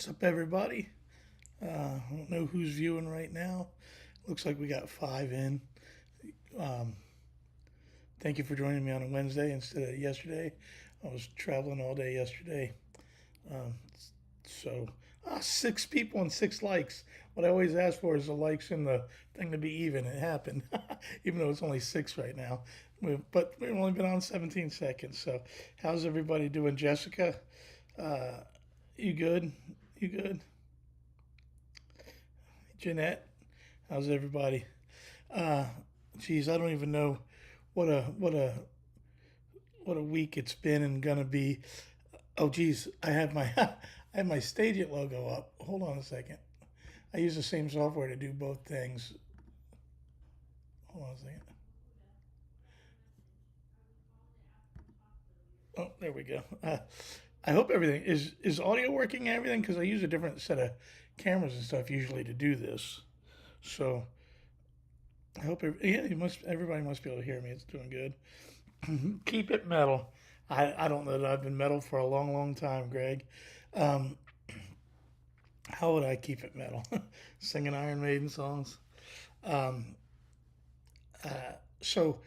What's up, everybody? I don't know who's viewing right now. Looks like we got 5 in. Um, Thank you for joining me on a Wednesday instead of yesterday. I was traveling all day yesterday. Um, so, 6 people and 6 likes. What I always ask for is the likes and the thing to be even. It happened, even though it's only 6 right now. But we've only been on 17 seconds. So, how's everybody doing? Jessica, uh, you good? You good? Jeanette, how's everybody? Uh, Geez, I don't even know what a week it's been and gonna be. Oh, geez, I have my I have my Stageit logo up. Hold on a second. I use the same software to do both things. Hold on a second. Oh, there we go. I hope everything is audio working and everything because I use a different set of cameras and stuff usually to do this. So I hope everybody must be able to hear me. It's doing good. Keep it metal. I don't know that I've been metal for a long, long time, Greg. Um, how would I keep it metal? Singing Iron Maiden songs. Um, uh, so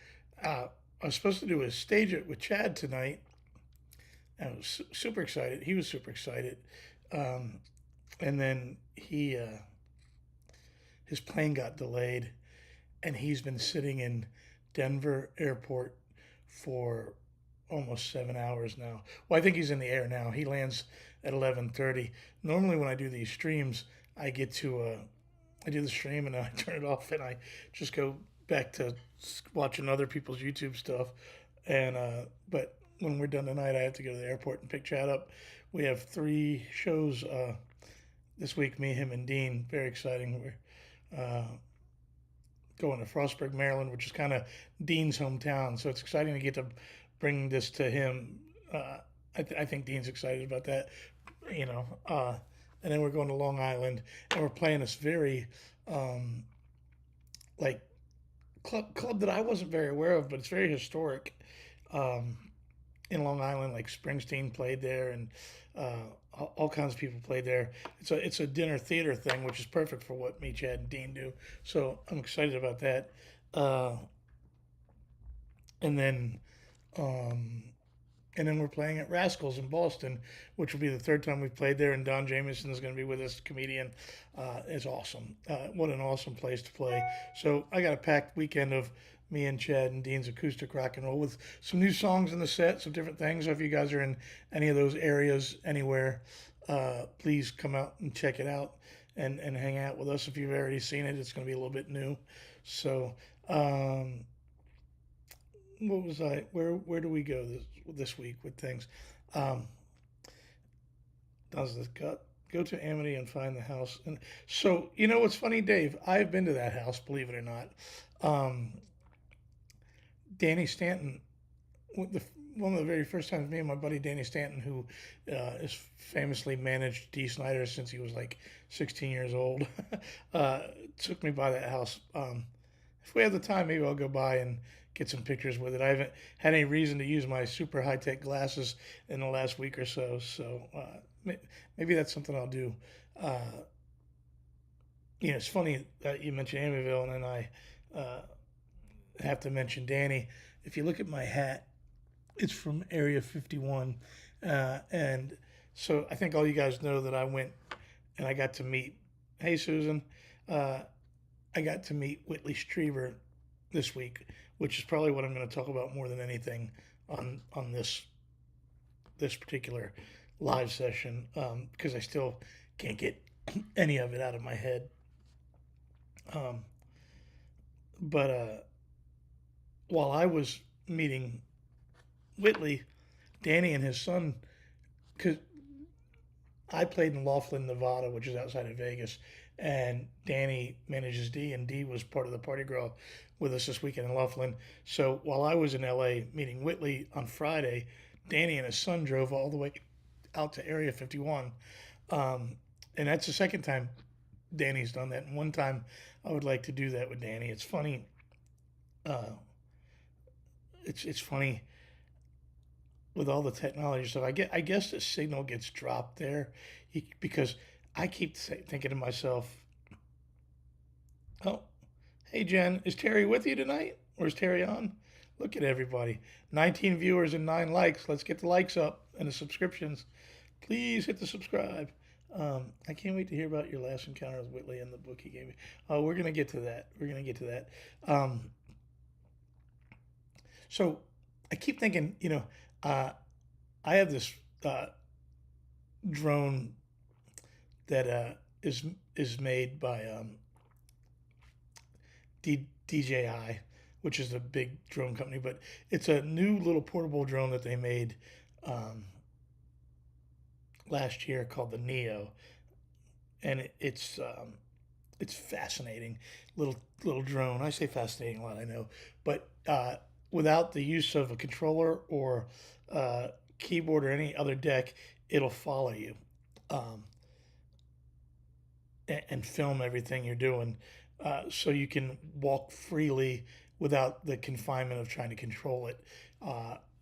I was supposed to do a stage it with Chad tonight. I was super excited. He was super excited. Um, and then his plane got delayed, and he's been sitting in Denver airport for almost 7 hours now. Well, I think he's in the air now. He lands at 11:30. Normally, when I do these streams, I get to I do the stream and then I turn it off and I just go back to watching other people's YouTube stuff. And but when we're done tonight, I have to go to the airport and pick Chad up. We have 3 shows this week. Me, him, and Dean. Very exciting. We're going to Frostburg, Maryland, which is kind of Dean's hometown. So it's exciting to get to bring this to him. I think Dean's excited about that, you know. And then we're going to Long Island, and we're playing this very um, like club that I wasn't very aware of, but it's very historic um, in Long Island. Like Springsteen played there, and all kinds of people played there. It's a dinner theater thing, which is perfect for what me, Chad, and Dean do. So I'm excited about that. Uh, and then um, and then we're playing at Rascals in Boston, which will be the third time we've played there. And Don Jameson is going to be with us, comedian. It's awesome. What an awesome place to play. So I got a packed weekend of me and Chad and Dean's acoustic rock and roll with some new songs in the set, some different things. So if you guys are in any of those areas, anywhere, please come out and check it out and hang out with us. If you've already seen it, it's going to be a little bit new. So, what was I? Where do we go this week with things? Um, does this go to Amity and find the house? And so you know what's funny, Dave? I've been to that house, believe it or not. Um, Danny Stanton, one of the very first times me and my buddy Danny Stanton, who is famously managed Dee Snider since he was like 16 years old, uh, took me by that house. If we have the time, maybe I'll go by and get some pictures with it. I haven't had any reason to use my super high tech glasses in the last week or so, so maybe that's something I'll do. Uh, it's funny that you mentioned Amityville, and then I have to mention Danny. If you look at my hat, it's from Area 51, and so I think all you guys know that I went and I got to meet. Hey, Susan. Uh, I got to meet Whitley Strieber this week, which is probably what I'm going to talk about more than anything on this particular live session because I still can't get any of it out of my head. But while I was meeting Whitley, Danny and his son, because I played in Laughlin, Nevada, which is outside of Vegas, and Danny manages Dee, and Dee was part of the party girl with us this weekend in Laughlin. So while I was in LA meeting Whitley on Friday, Danny and his son drove all the way out to Area 51. And that's the second time Danny's done that. And one time I would like to do that with Danny. It's funny. Uh, it's funny. with all the technology stuff, I guess the signal gets dropped there, because I keep thinking to myself, oh, hey Jen, is Terry with you tonight, or is Terry on? Look at everybody, 19 viewers and 9 likes. Let's get the likes up and the subscriptions. Please hit the subscribe. I can't wait to hear about your last encounter with Whitley and the book he gave me. Oh, we're gonna get to that. We're gonna get to that. So I keep thinking, uh, I have this drone that is made by DJI, which is a big drone company, but it's a new little portable drone that they made um, last year called the Neo, and it's fascinating little drone. I say fascinating a lot, I know, but without the use of a controller or keyboard or any other deck, it'll follow you. Um, and film everything you're doing, so you can walk freely without the confinement of trying to control it.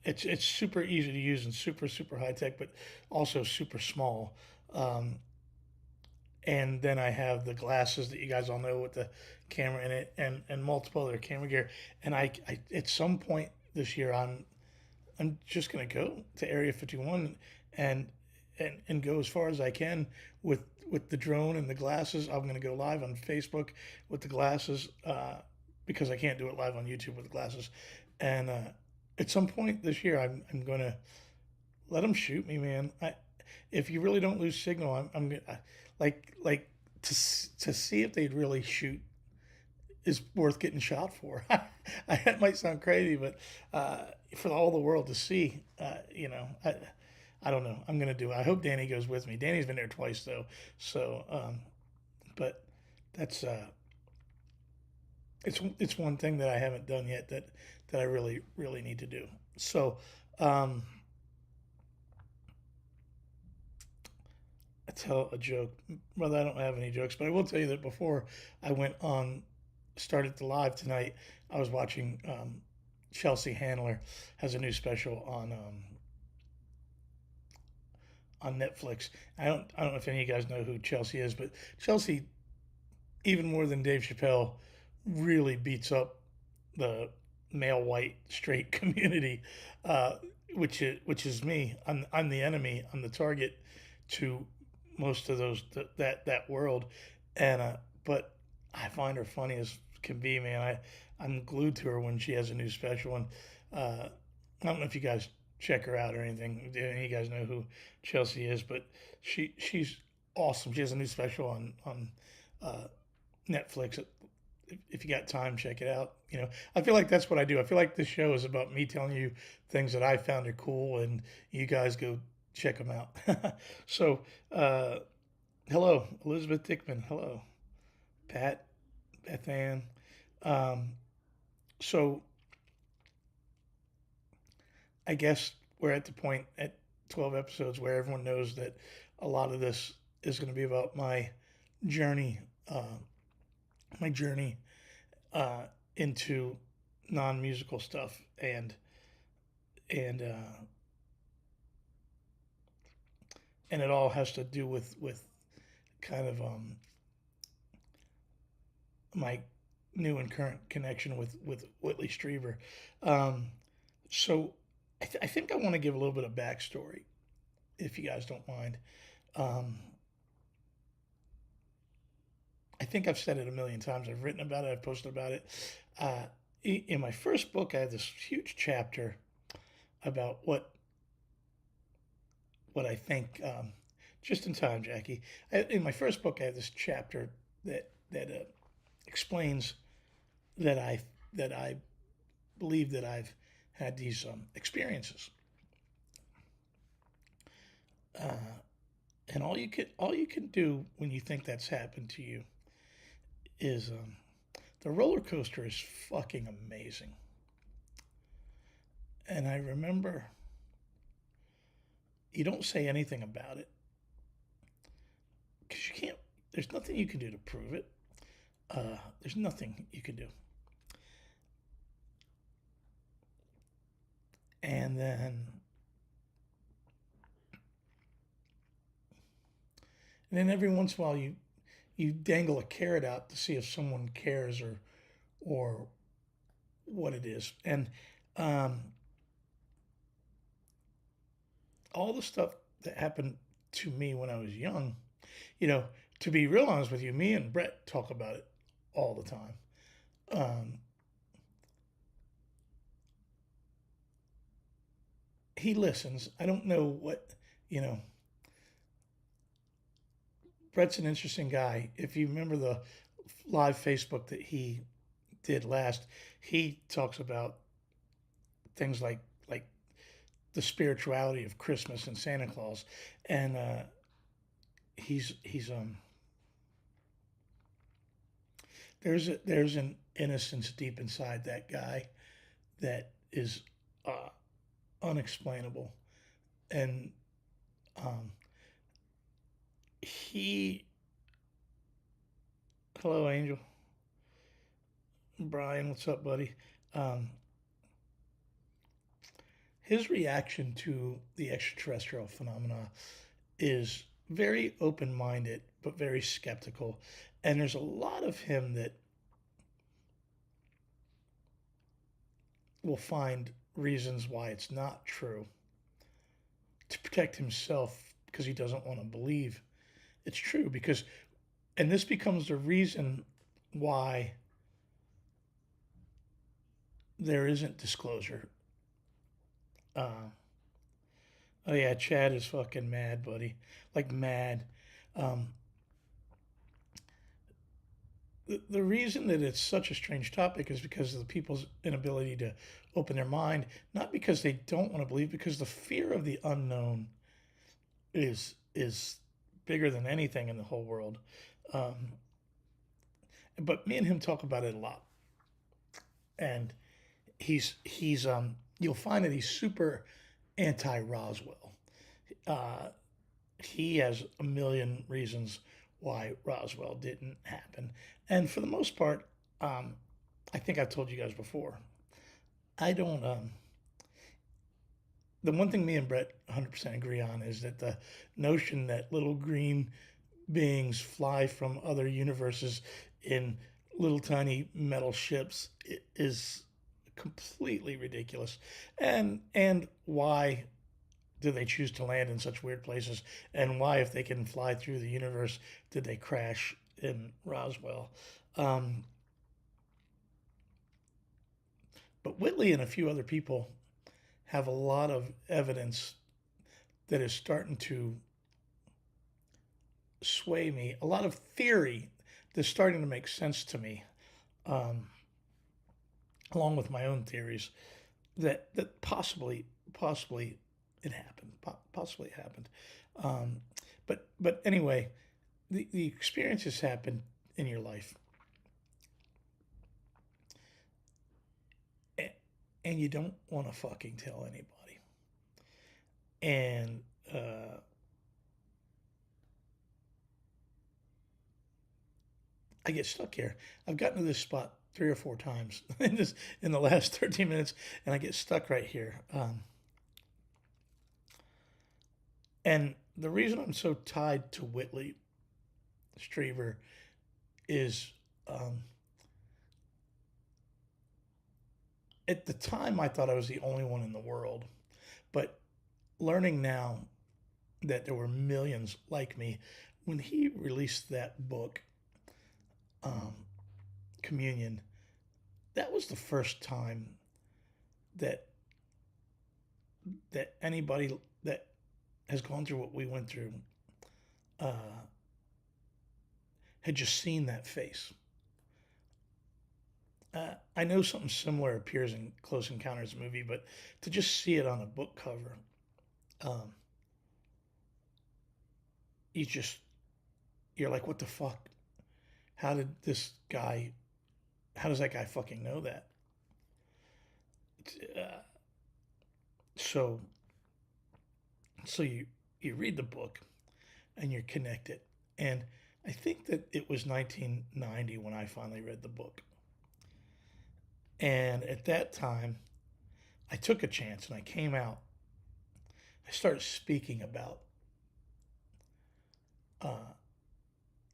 It's super easy to use and super high tech, but also super small. Um, and then I have the glasses that you guys all know with the camera in it, and multiple other camera gear. And I at some point this year, I'm just gonna go to Area 51 and and go as far as I can with the drone and the glasses. I'm gonna go live on Facebook with the glasses, because I can't do it live on YouTube with the glasses. And at some point this year, I'm gonna let them shoot me, man. If you really don't lose signal, I'm gonna like to see if they'd really shoot is worth getting shot for. That might sound crazy, but for all the world to see, I don't know. I'm gonna do it. I hope Danny goes with me. Danny's been there twice though, so but that's it's one thing that I haven't done yet that I really need to do. So I tell a joke. Well, I don't have any jokes, but I will tell you that before I started the live tonight, I was watching Chelsea Handler has a new special on Netflix. I don't know if any of you guys know who Chelsea is, but Chelsea, even more than Dave Chappelle, really beats up the male white straight community, uh, which is me. I'm the enemy. I'm the target to most of that world, and but I find her funny as can be, man. I'm glued to her when she has a new special, and I don't know if you guys check her out or anything. Do any of you guys know who Chelsea is? But she's awesome. She has a new special on Netflix. If you got time, check it out. I feel like that's what I do. I feel like this show is about me telling you things that I found are cool, and you guys go check them out. So, hello, Elizabeth Dickman. Hello, Pat, Beth Ann. Um, so, I guess we're at the point at 12 episodes where everyone knows that a lot of this is going to be about my journey, uh, my journey into non-musical stuff, and and it all has to do with kind of my new and current connection with Whitley Strieber. Um, so I think I want to give a little bit of backstory, if you guys don't mind. Um, I think I've said it a million times. I've written about it. I've posted about it. Uh, in my first book, I had this huge chapter about what I think. Just in time, Jackie. In my first book, I have this chapter that explains that I believe that I've had these experiences, uh, and all you can do when you think that's happened to you is the roller coaster is fucking amazing. And I remember you don't say anything about it because you can't. There's nothing you can do to prove it. There's nothing you can do. And then and then every once in a while you dangle a carrot out to see if someone cares or what it is. And um, all the stuff that happened to me when I was young, you know, to be real honest with you, me and Brett talk about it all the time. Um, he listens. I don't know what, you know, Brett's an interesting guy. If you remember the live Facebook that he did last, he talks about things like the spirituality of Christmas and Santa Claus, and he's there's an innocence deep inside that guy that is uh, unexplainable, and um, he hello Angel Brian, what's up, buddy? Um, his reaction to the extraterrestrial phenomena is very open minded, but very skeptical. And there's a lot of him that will find reasons why it's not true to protect himself because he doesn't want to believe it's true. Because, and this becomes the reason why there isn't disclosure. Uh, oh, yeah, Chad is fucking mad, buddy. Like, mad. Um, the reason that it's such a strange topic is because of the people's inability to open their mind, not because they don't want to believe, because the fear of the unknown is bigger than anything in the whole world. Um, but me and him talk about it a lot, and he's you'll find that he's super anti Roswell. Uh, he has a million reasons why Roswell didn't happen. And for the most part, I think I've told you guys before, I don't, the one thing me and Brett 100% agree on is that the notion that little green beings fly from other universes in little tiny metal ships is completely ridiculous. And why do they choose to land in such weird places? And why, if they can fly through the universe, did they crash in Roswell? Um, but Whitley and a few other people have a lot of evidence that is starting to sway me, a lot of theory that's starting to make sense to me, um, along with my own theories that possibly it happened, possibly it happened. Um, but anyway, the experiences happen in your life, and you don't want to fucking tell anybody. And I get stuck here. I've gotten to this spot 3 or 4 times in the last 13 minutes, and I get stuck right here. And the reason I'm so tied to Whitley Strieber is, um, at the time I thought I was the only one in the world, but learning now that there were millions like me, when he released that book, um, Communion, that was the first time that anybody that has gone through what we went through uh, had just seen that face. I know something similar appears in Close Encounters movie, but to just see it on a book cover, um, you just you're like, what the fuck? How did this guy? How does that guy fucking know that? Uh, so so you read the book and you're connected, and I think that it was 1990 when I finally read the book, and at that time I took a chance and I came out. I started speaking about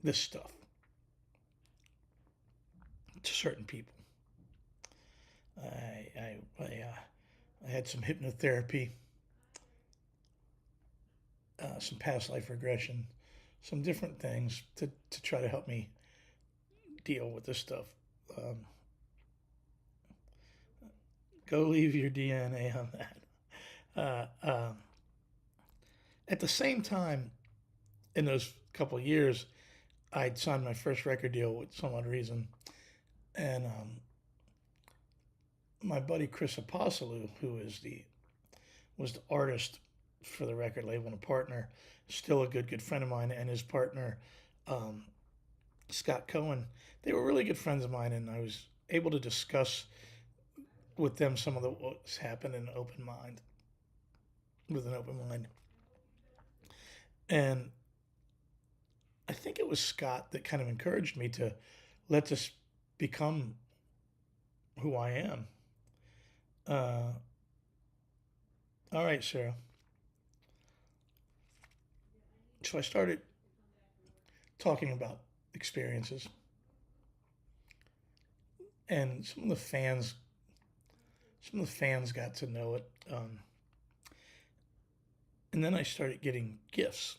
this stuff to certain people. I had some hypnotherapy, some past life regression, some different things to try to help me deal with this stuff. Um, go leave your DNA on that. At the same time, in those couple of years, I'd signed my first record deal with some odd reason, and my buddy Chris Apostolou, who was the artist for the record label and a partner, still a good friend of mine, and his partner um, Scott Cohen, they were really good friends of mine, and I was able to discuss with them some of what's happened in an open mind, with an open mind, and I think it was Scott that kind of encouraged me to let this become who I am. Uh, all right, Sarah. So I started talking about experiences, and some of the fans got to know it, and then I started getting gifts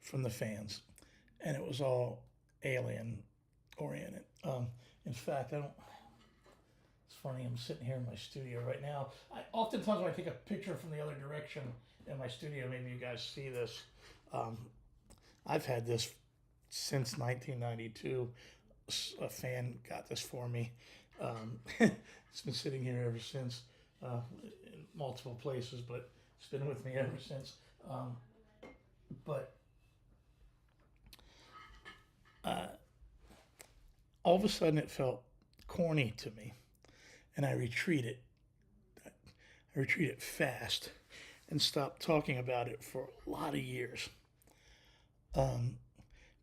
from the fans, and it was all alien oriented. In fact, I don't. It's funny. I'm sitting here in my studio right now. Oftentimes when I take a picture from the other direction in my studio, maybe you guys see this. Um, I've had this since 1992. A fan got this for me. It's been sitting here ever since, in multiple places, but it's been with me ever since. But all of a sudden, it felt corny to me, and I retreated. I retreated fast and stopped talking about it for a lot of years,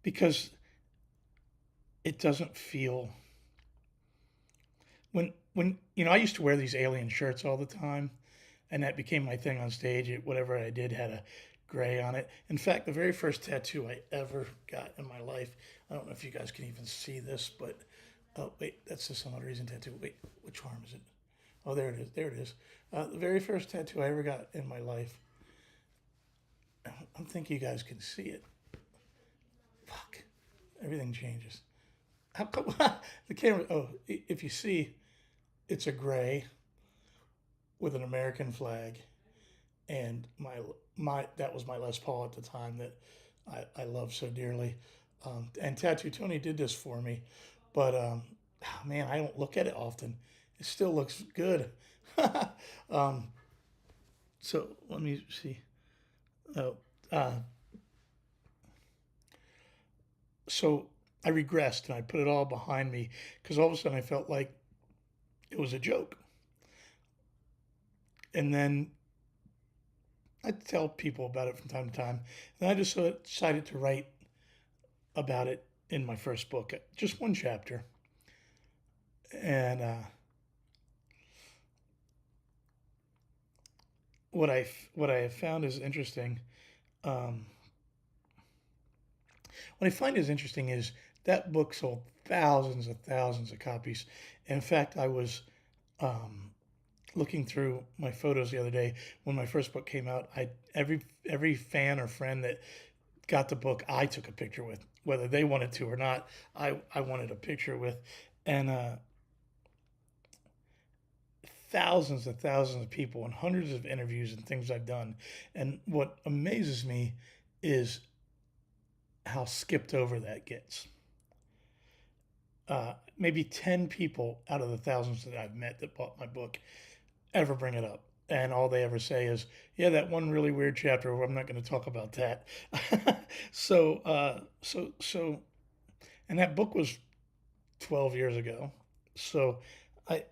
because it doesn't feel when I used to wear these alien shirts all the time, and that became my thing on stage. Whatever I did had a gray on it. In fact, the very first tattoo I ever got in my life, I don't know if you guys can even see this, but oh wait, that's the Some Odd Reason tattoo. Wait, which arm is it? Oh, there it is. There it is. The very first tattoo I ever got in my life. I don't think you guys can see it. Fuck, everything changes. How come the camera? Oh, if you see, it's a gray with an American flag, and my that was my Les Paul at the time that I love so dearly. And Tattoo Tony did this for me, but man, I don't look at it often. It still looks good. um, so let me see. Oh, uh, so I regressed and I put it all behind me because all of a sudden I felt like it was a joke. And then I tell people about it from time to time. And I just decided to write about it in my first book, just one chapter. And what I have found is interesting. Um, what I find is interesting is that book sold thousands and thousands of copies. In fact, I was looking through my photos the other day when my first book came out. Every fan or friend that got the book, I took a picture with, whether they wanted to or not. I wanted a picture with, and thousands and thousands of people and hundreds of interviews and things I've done. And what amazes me is how skipped over that gets. Maybe 10 people out of the thousands that I've met that bought my book ever bring it up. And all they ever say is, yeah, that one really weird chapter, I'm not going to talk about that. So, and that book was 12 years ago. So I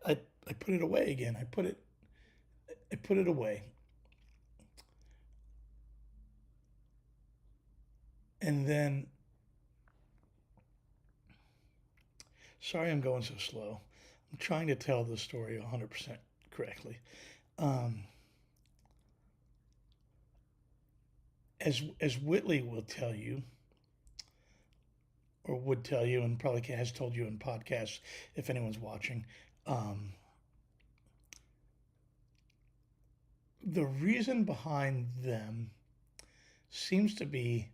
put it away again. I put it away. And then, sorry, I'm going so slow. I'm trying to tell the story 100% correctly. Um, as Whitley will tell you, or would tell you, and probably has told you in podcasts if anyone's watching. Um, the reason behind them seems to be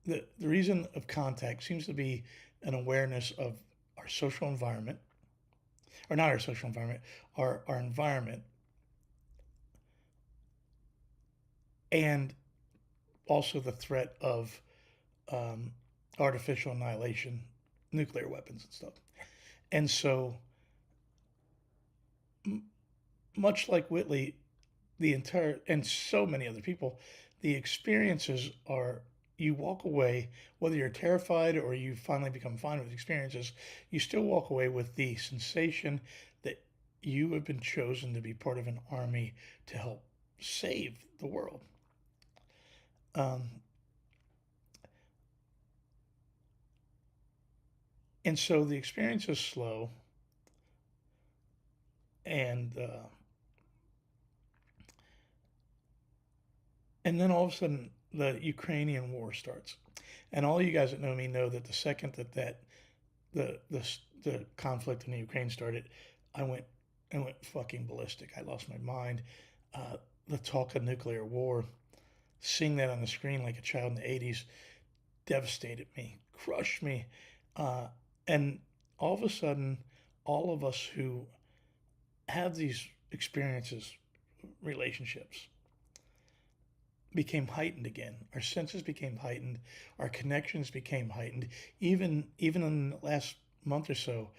the reason of contact seems to be an awareness of our social environment, or not our social environment, our environment, and also the threat of um, artificial annihilation, nuclear weapons and stuff. And so, m- much like Whitley, the entire, and so many other people, the experiences are, you walk away, whether you're terrified or you finally become fine with experiences, you still walk away with the sensation that you have been chosen to be part of an army to help save the world. Um, and so the experience is slow, and and then all of a sudden the Ukrainian war starts, and all you guys that know me know that the second that the the the conflict in the Ukraine started, I went I went fucking ballistic. I lost my mind. Uh, the talk of nuclear war, seeing that on the screen like a child in the '80s, devastated me, crushed me, uh, and all of a sudden, all of us who have these experiences, relationships, became heightened again. Our senses became heightened. Our connections became heightened. Even in the last month or so,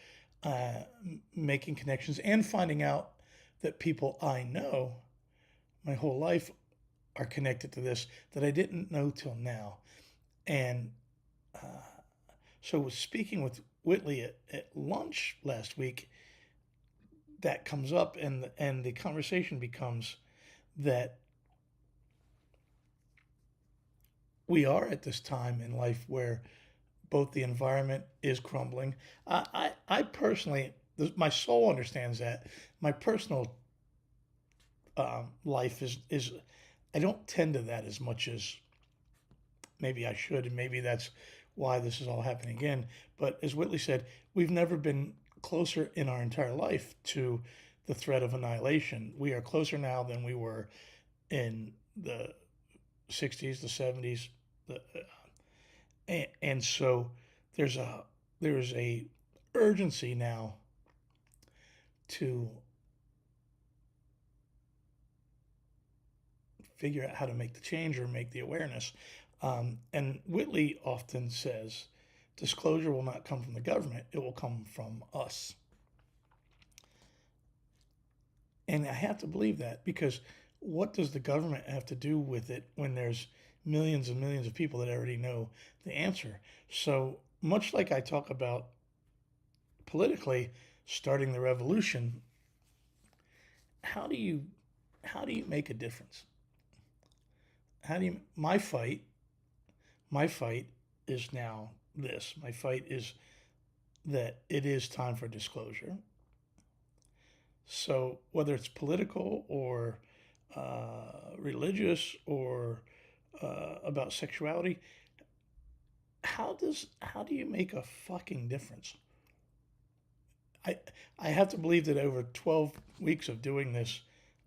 making connections and finding out that people I know my whole life are connected to this that I didn't know till now. And so, speaking with Whitley at lunch last week, that comes up, and the conversation becomes that we are at this time in life where both the environment is crumbling. I personally, my soul understands that. My personal life is, I don't tend to that as much as maybe I should, and maybe that's why this is all happening again. But as Whitley said, we've never been closer in our entire life to the threat of annihilation. We are closer now than we were in the 60s, the 70s, and so there's a there's a urgency now to figure out how to make the change or make the awareness. And Whitley often says, disclosure will not come from the government; it will come from us. And I have to believe that, because what does the government have to do with it when there's millions and millions of people that already know the answer? So much like I talk about politically starting the revolution, how do you how do you make a difference? How do you my fight is now this. My fight is that it is time for disclosure. So whether it's political or religious or about sexuality, how do you make a fucking difference? I I have to believe that over 12 weeks of doing this,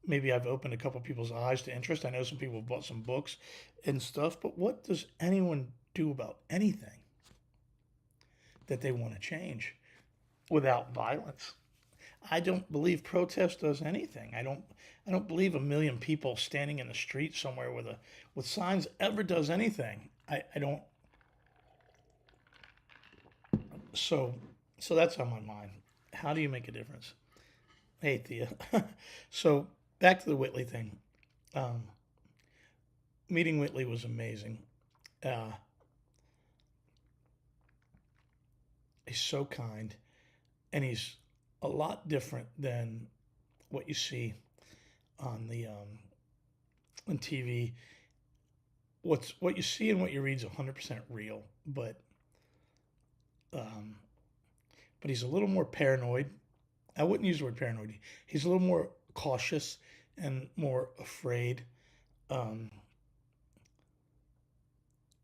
maybe I've opened a couple people's eyes to interest. I know some people have bought some books and stuff, but what does anyone do about anything that they want to change without violence? I don't believe protest does anything. I don't believe a million people standing in the street somewhere with signs ever does anything. I don't. So so that's on my mind. How do you make a difference? Hey Thea. So back to the Whitley thing. Um, Meeting Whitley was amazing. Uh, he's so kind, and he's a lot different than what you see on the on TV. What you see and what you read is 100% real, um, but he's a little more paranoid. I wouldn't use the word paranoid. He's a little more cautious and more afraid. Um,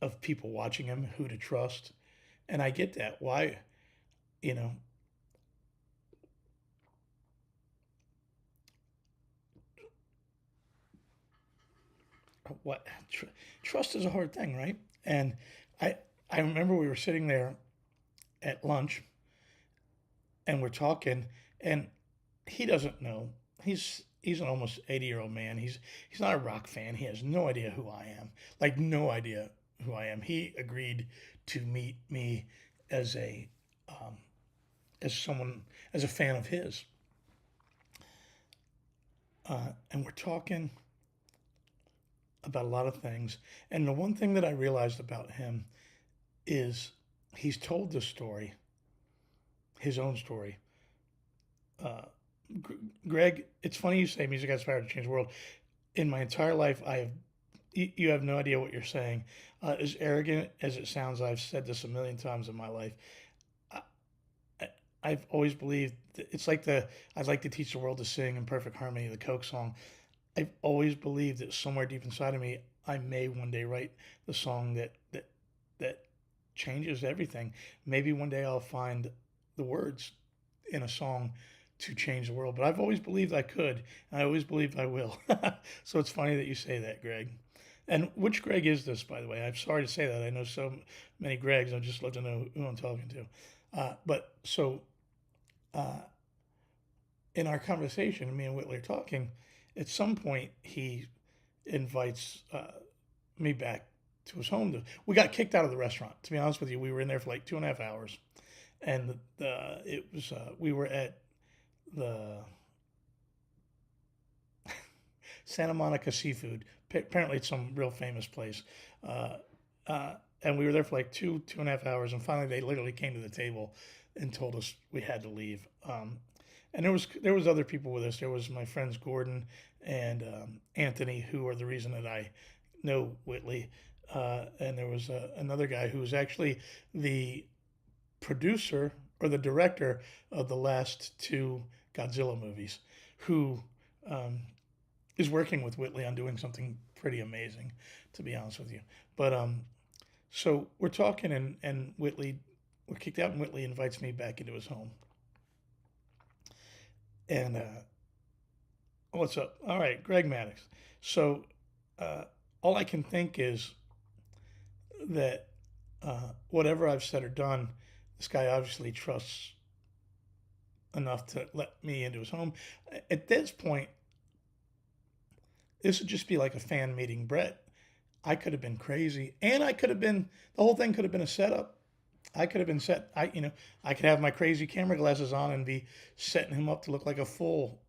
of people watching him, who to trust. And I get that. Why, you know, what trust is a hard thing, right? And I I remember we were sitting there at lunch and we're talking, and he doesn't know. He's an almost 80-year-old man. He's not a rock fan. He has no idea who I am. Like no idea who I am. He agreed to meet me as a um, as someone as a fan of his. And we're talking about a lot of things. And the one thing that I realized about him is he's told the story, his own story. Uh, Greg, it's funny you say music has power to change the world. In my entire life, I have you have no idea what you're saying. As arrogant as it sounds, I've said this a million times in my life. I, I've always believed it's like the I'd like to teach the world to sing in perfect harmony, the Coke song. I've always believed that somewhere deep inside of me, I may one day write the song that changes everything. Maybe one day I'll find the words in a song to change the world. But I've always believed I could, and I always believe I will. So it's funny that you say that, Greg. And which Greg is this, by the way? I'm sorry to say that. I know so many Gregs. I'd just love to know who I'm talking to. But so uh, in our conversation, me and Whitley are talking. At some point, he invites me back to his home. We got kicked out of the restaurant. To be honest with you, we were in there for like 2.5 hours, and it was we were at the Santa Monica Seafood. Apparently, it's some real famous place. Uh, and we were there for like 2.5 hours, and finally, they literally came to the table and told us we had to leave. And there was other people with us. There was my friends Gordon and Anthony, who are the reason that I know Whitley. And there was another guy who was actually the producer or the director of the last two Godzilla movies, who um, is working with Whitley on doing something pretty amazing, to be honest with you. But so we're talking, and we're kicked out, and Whitley invites me back into his home. And what's up? All right, Greg Maddox. So uh, all I can think is that whatever I've said or done, this guy obviously trusts enough to let me into his home. At this point, this would just be like a fan meeting Brett. I could have been crazy, and I could have been the whole thing could have been a setup. I could have been set. I could have my crazy camera glasses on and be setting him up to look like a fool.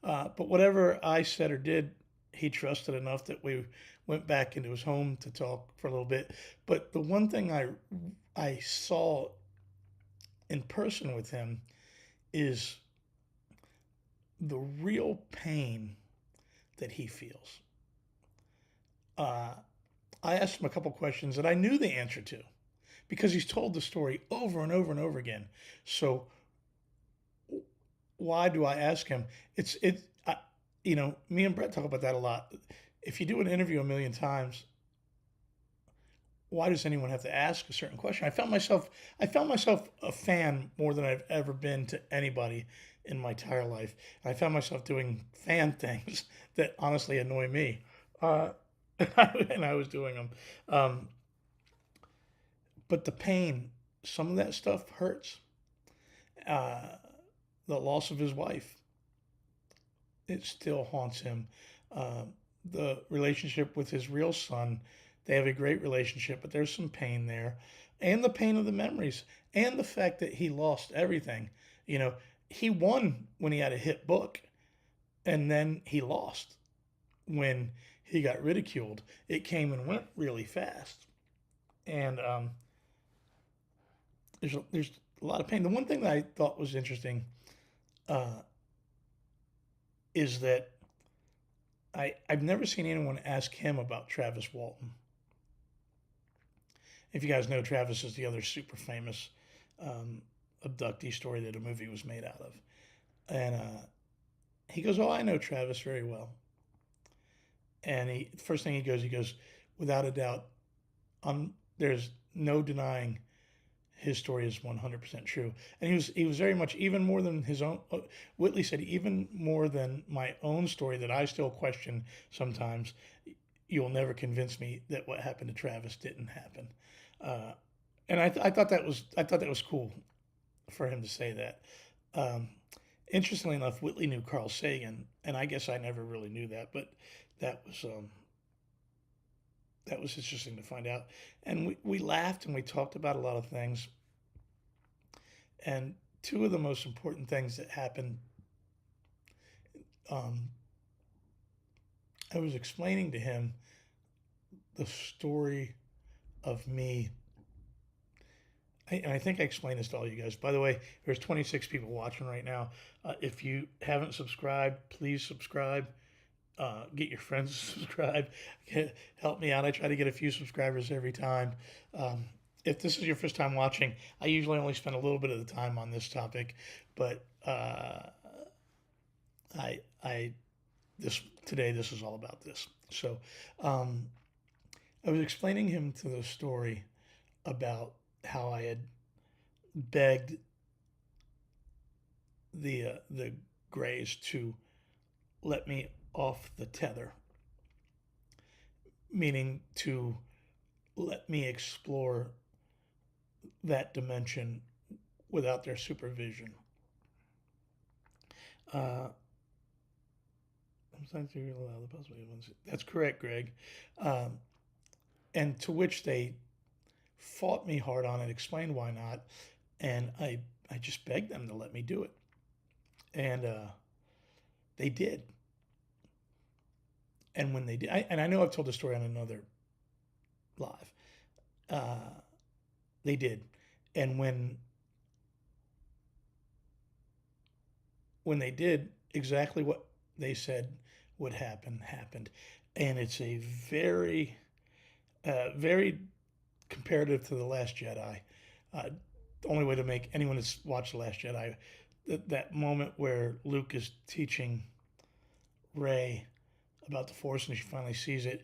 But whatever I said or did, he trusted enough that we went back into his home to talk for a little bit. But the one thing I saw in person with him is the real pain that he feels. Uh, I asked him a couple questions that I knew the answer to because he's told the story over and over and over again. So why do I ask him? Me and Brett talk about that a lot. If you do an interview a million times, why does anyone have to ask a certain question? I found myself a fan more than I've ever been to anybody in my entire life. And I found myself doing fan things that honestly annoy me, and I was doing them. Um, but the pain, some of that stuff hurts. Uh, the loss of his wife, it still haunts him. Uh, the relationship with his real son, they have a great relationship, but there's some pain there. And the pain of the memories, and the fact that he lost everything. You know, he won when he had a hit book, and then he lost when he got ridiculed. It came and went really fast. And there's a lot of pain. The one thing that I thought was interesting uh, is that I've never seen anyone ask him about Travis Walton. If you guys know, Travis is the other super famous um, abductee story that a movie was made out of. And he goes, "Oh, I know Travis very well." And the first thing he goes, without a doubt, there's no denying his story is 100% true. And he was very much, even more than his own, Whitley said, even more than my own story that I still question sometimes. You'll never convince me that what happened to Travis didn't happen. Uh, and I thought that was cool for him to say that. Um, Interestingly enough, Whitley knew Carl Sagan, and I guess I never really knew that, but that was um, that was interesting to find out. And we laughed and we talked about a lot of things. And two of the most important things that happened, um, I was explaining to him the story of me. And I think I explained this to all you guys. By the way, there's 26 people watching right now. If you haven't subscribed, please subscribe. Get your friends to subscribe. Help me out. I try to get a few subscribers every time. Um, if this is your first time watching, I usually only spend a little bit of the time on this topic, but I this today this is all about this. So um, I was explaining him to the story about how I had begged the Greys to let me off the tether, meaning to let me explore that dimension without their supervision. Uh, That's correct, Greg. Um, and to which they fought me hard on it, explained why not, and I just begged them to let me do it, and they did. And when they did, and I know I've told the story on another live, uh, they did, and when they did, exactly what they said would happen happened, and it's a very comparative to the Last Jedi. The only way to make anyone that's watched the Last Jedi, that moment where Luke is teaching Rey about the Force and she finally sees it,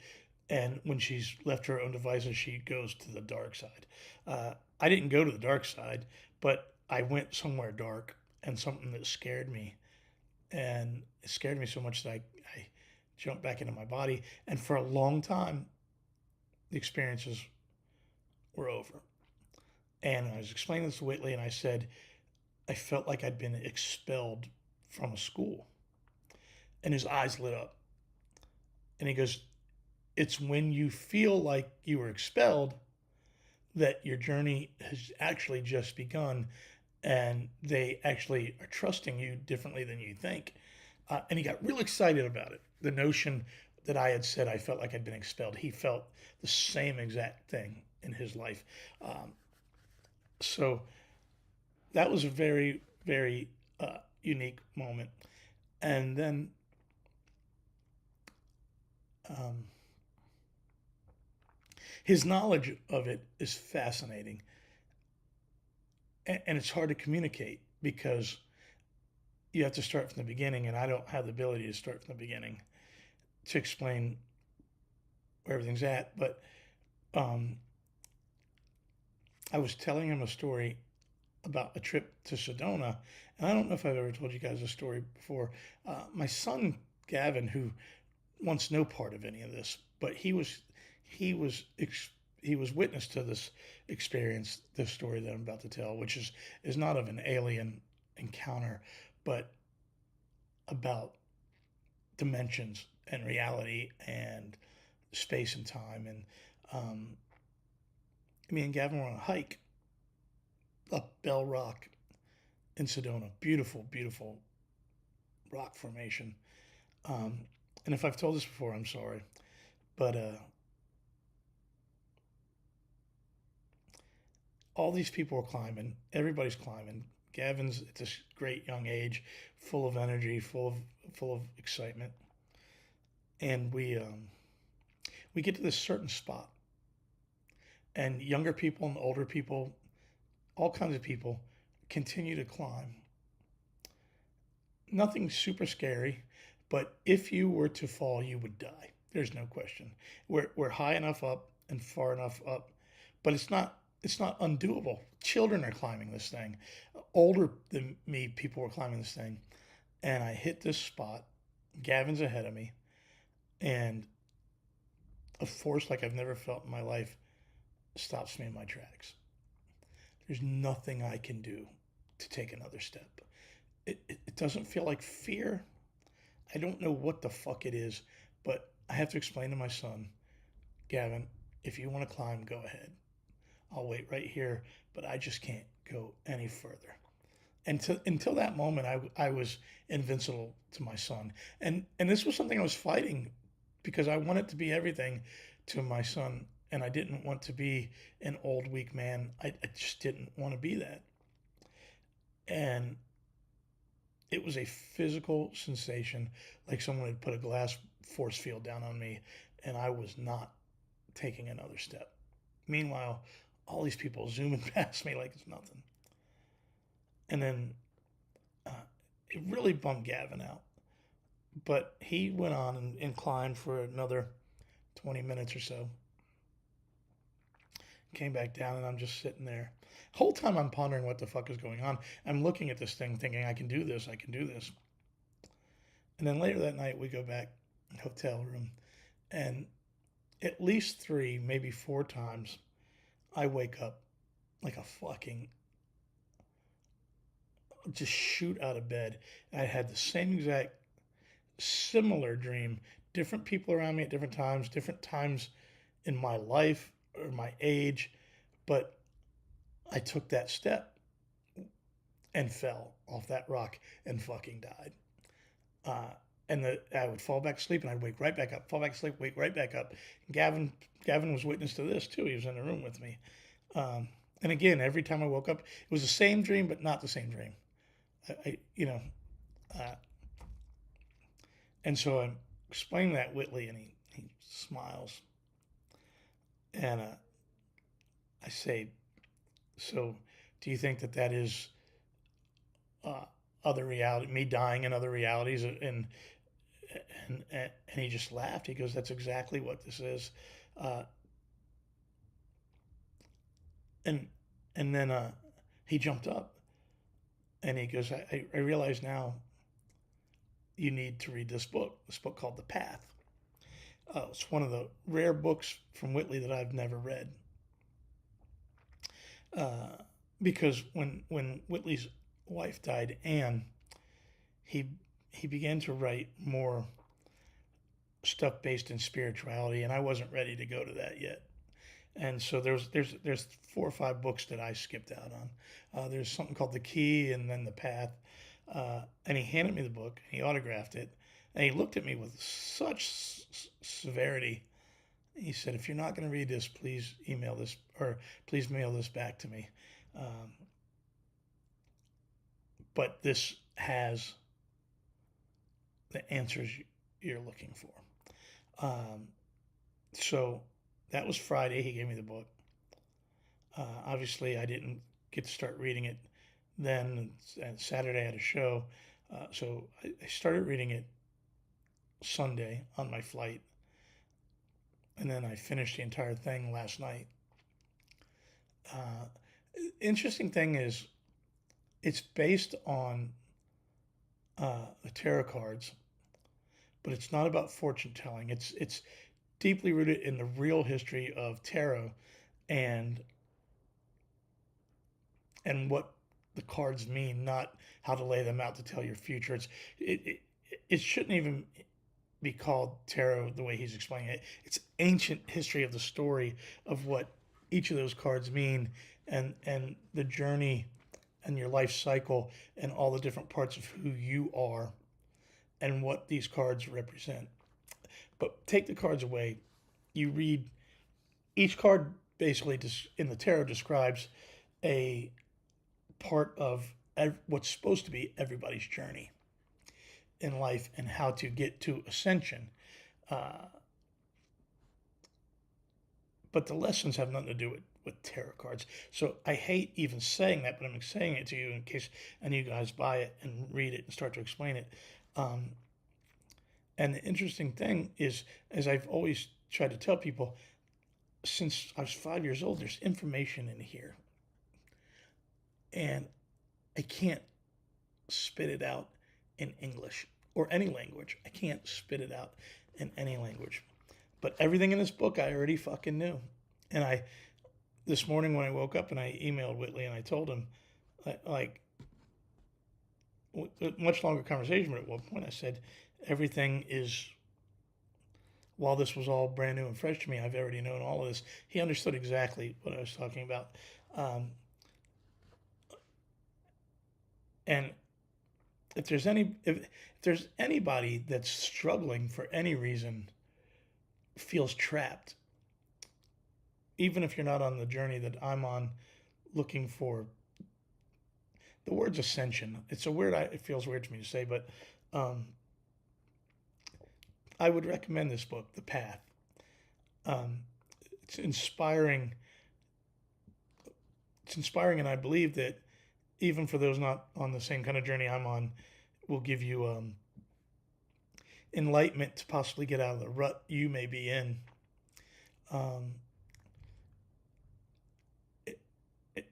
and when she's left to her own devices, she goes to the dark side. I didn't go to the dark side, but I went somewhere dark and something that scared me, and it scared me so much that I jumped back into my body, and for a long time, the experiences were over. And I was explaining this to Whitley, and I said, I felt like I'd been expelled from a school. And his eyes lit up. And he goes, it's when you feel like you were expelled that your journey has actually just begun, and they actually are trusting you differently than you think. And he got real excited about it. The notion that I had said I felt like I'd been expelled, he felt the same exact thing in his life. So that was a very, very unique moment. And then um, his knowledge of it is fascinating. And it's hard to communicate because you have to start from the beginning, and I don't have the ability to start from the beginning to explain where everything's at. But um, I was telling him a story about a trip to Sedona, and I don't know if I've ever told you guys a story before. My son Gavin, who wants no part of any of this, but he was he was witness to this experience, this story that I'm about to tell, which is not of an alien encounter, but about dimensions and reality and space and time. And me and Gavin were on a hike up Bell Rock in Sedona. Beautiful, beautiful rock formation. And if I've told this before, I'm sorry. But all these people are climbing. Everybody's climbing. Gavin's at this great young age, full of energy, full of excitement. And we get to this certain spot, and younger people and older people, all kinds of people, continue to climb. Nothing super scary, but if you were to fall, you would die. There's no question. We're high enough up and far enough up, but it's not undoable. Children are climbing this thing. Older than me, people were climbing this thing, and I hit this spot. Gavin's ahead of me, and a force like I've never felt in my life stops me in my tracks. There's nothing I can do to take another step. It doesn't feel like fear. I don't know what the fuck it is, but I have to explain to my son, Gavin, if you want to climb, go ahead. I'll wait right here, but I just can't go any further. And until that moment, I was invincible to my son. And this was something I was fighting because I wanted to be everything to my son. And I didn't want to be an old, weak man. I just didn't want to be that. And it was a physical sensation, like someone had put a glass force field down on me, and I was not taking another step. Meanwhile, all these people zooming past me like it's nothing. And then it really bummed Gavin out. But he went on and climbed for another 20 minutes or so. Came back down, and I'm just sitting there. The whole time I'm pondering what the fuck is going on. I'm looking at this thing thinking, I can do this, I can do this. And then later that night, we go back hotel room, and at least 3, maybe 4 times, I wake up like a fucking just shoot out of bed. I had the same exact similar dream, different people around me at different times in my life or my age, but I took that step and fell off that rock and fucking died. I would fall back asleep and I'd wake right back up, fall back asleep, wake right back up. Gavin was witness to this too. He was in the room with me. And again, every time I woke up, it was the same dream, but not the same dream. And so I'm explaining that Whitley, and he smiles. And I say, so do you think that is other reality, me dying in other realities? And he just laughed. He goes, that's exactly what this is. And then he jumped up and he goes, I realize now you need to read this book called The Path. It's one of the rare books from Whitley that I've never read. Because when Whitley's wife died, Anne, he began to write more stuff based in spirituality, and I wasn't ready to go to that yet. And so there's 4 or 5 books that I skipped out on. There's something called The Key, and then The Path. And he handed me the book, and he autographed it, and he looked at me with such severity. He said, if you're not going to read this, please email this, or please mail this back to me. But this has the answers you're looking for. So that was Friday. He gave me the book. Obviously, I didn't get to start reading it then. And Saturday I had a show. So I started reading it Sunday on my flight. And then I finished the entire thing last night. Interesting thing is, it's based on the tarot cards, but it's not about fortune telling. It's deeply rooted in the real history of tarot and what the cards mean, not how to lay them out to tell your future. It shouldn't even be called tarot the way he's explaining it. It's ancient history of the story of what each of those cards mean, and the journey and your life cycle and all the different parts of who you are and what these cards represent. But take the cards away. You read each card basically in the tarot describes a part of what's supposed to be everybody's journey in life and how to get to ascension. But the lessons have nothing to do with tarot cards. So I hate even saying that, but I'm saying it to you in case any of you guys buy it and read it and start to explain it. And the interesting thing is, as I've always tried to tell people, since I was 5 years old, there's information in here, and I can't spit it out in English or any language. I can't spit it out in any language. But everything in this book I already fucking knew. And this morning when I woke up and I emailed Whitley and I told him, like, a much longer conversation, but at one point I said, everything is, while this was all brand new and fresh to me, I've already known all of this. He understood exactly what I was talking about. And if there's anybody that's struggling for any reason, feels trapped, even if you're not on the journey that I'm on, looking for the word's ascension. It's it feels weird to me to say, but I would recommend this book, The Path. It's inspiring. It's inspiring, and I believe that even for those not on the same kind of journey I'm on, will give you enlightenment to possibly get out of the rut you may be in.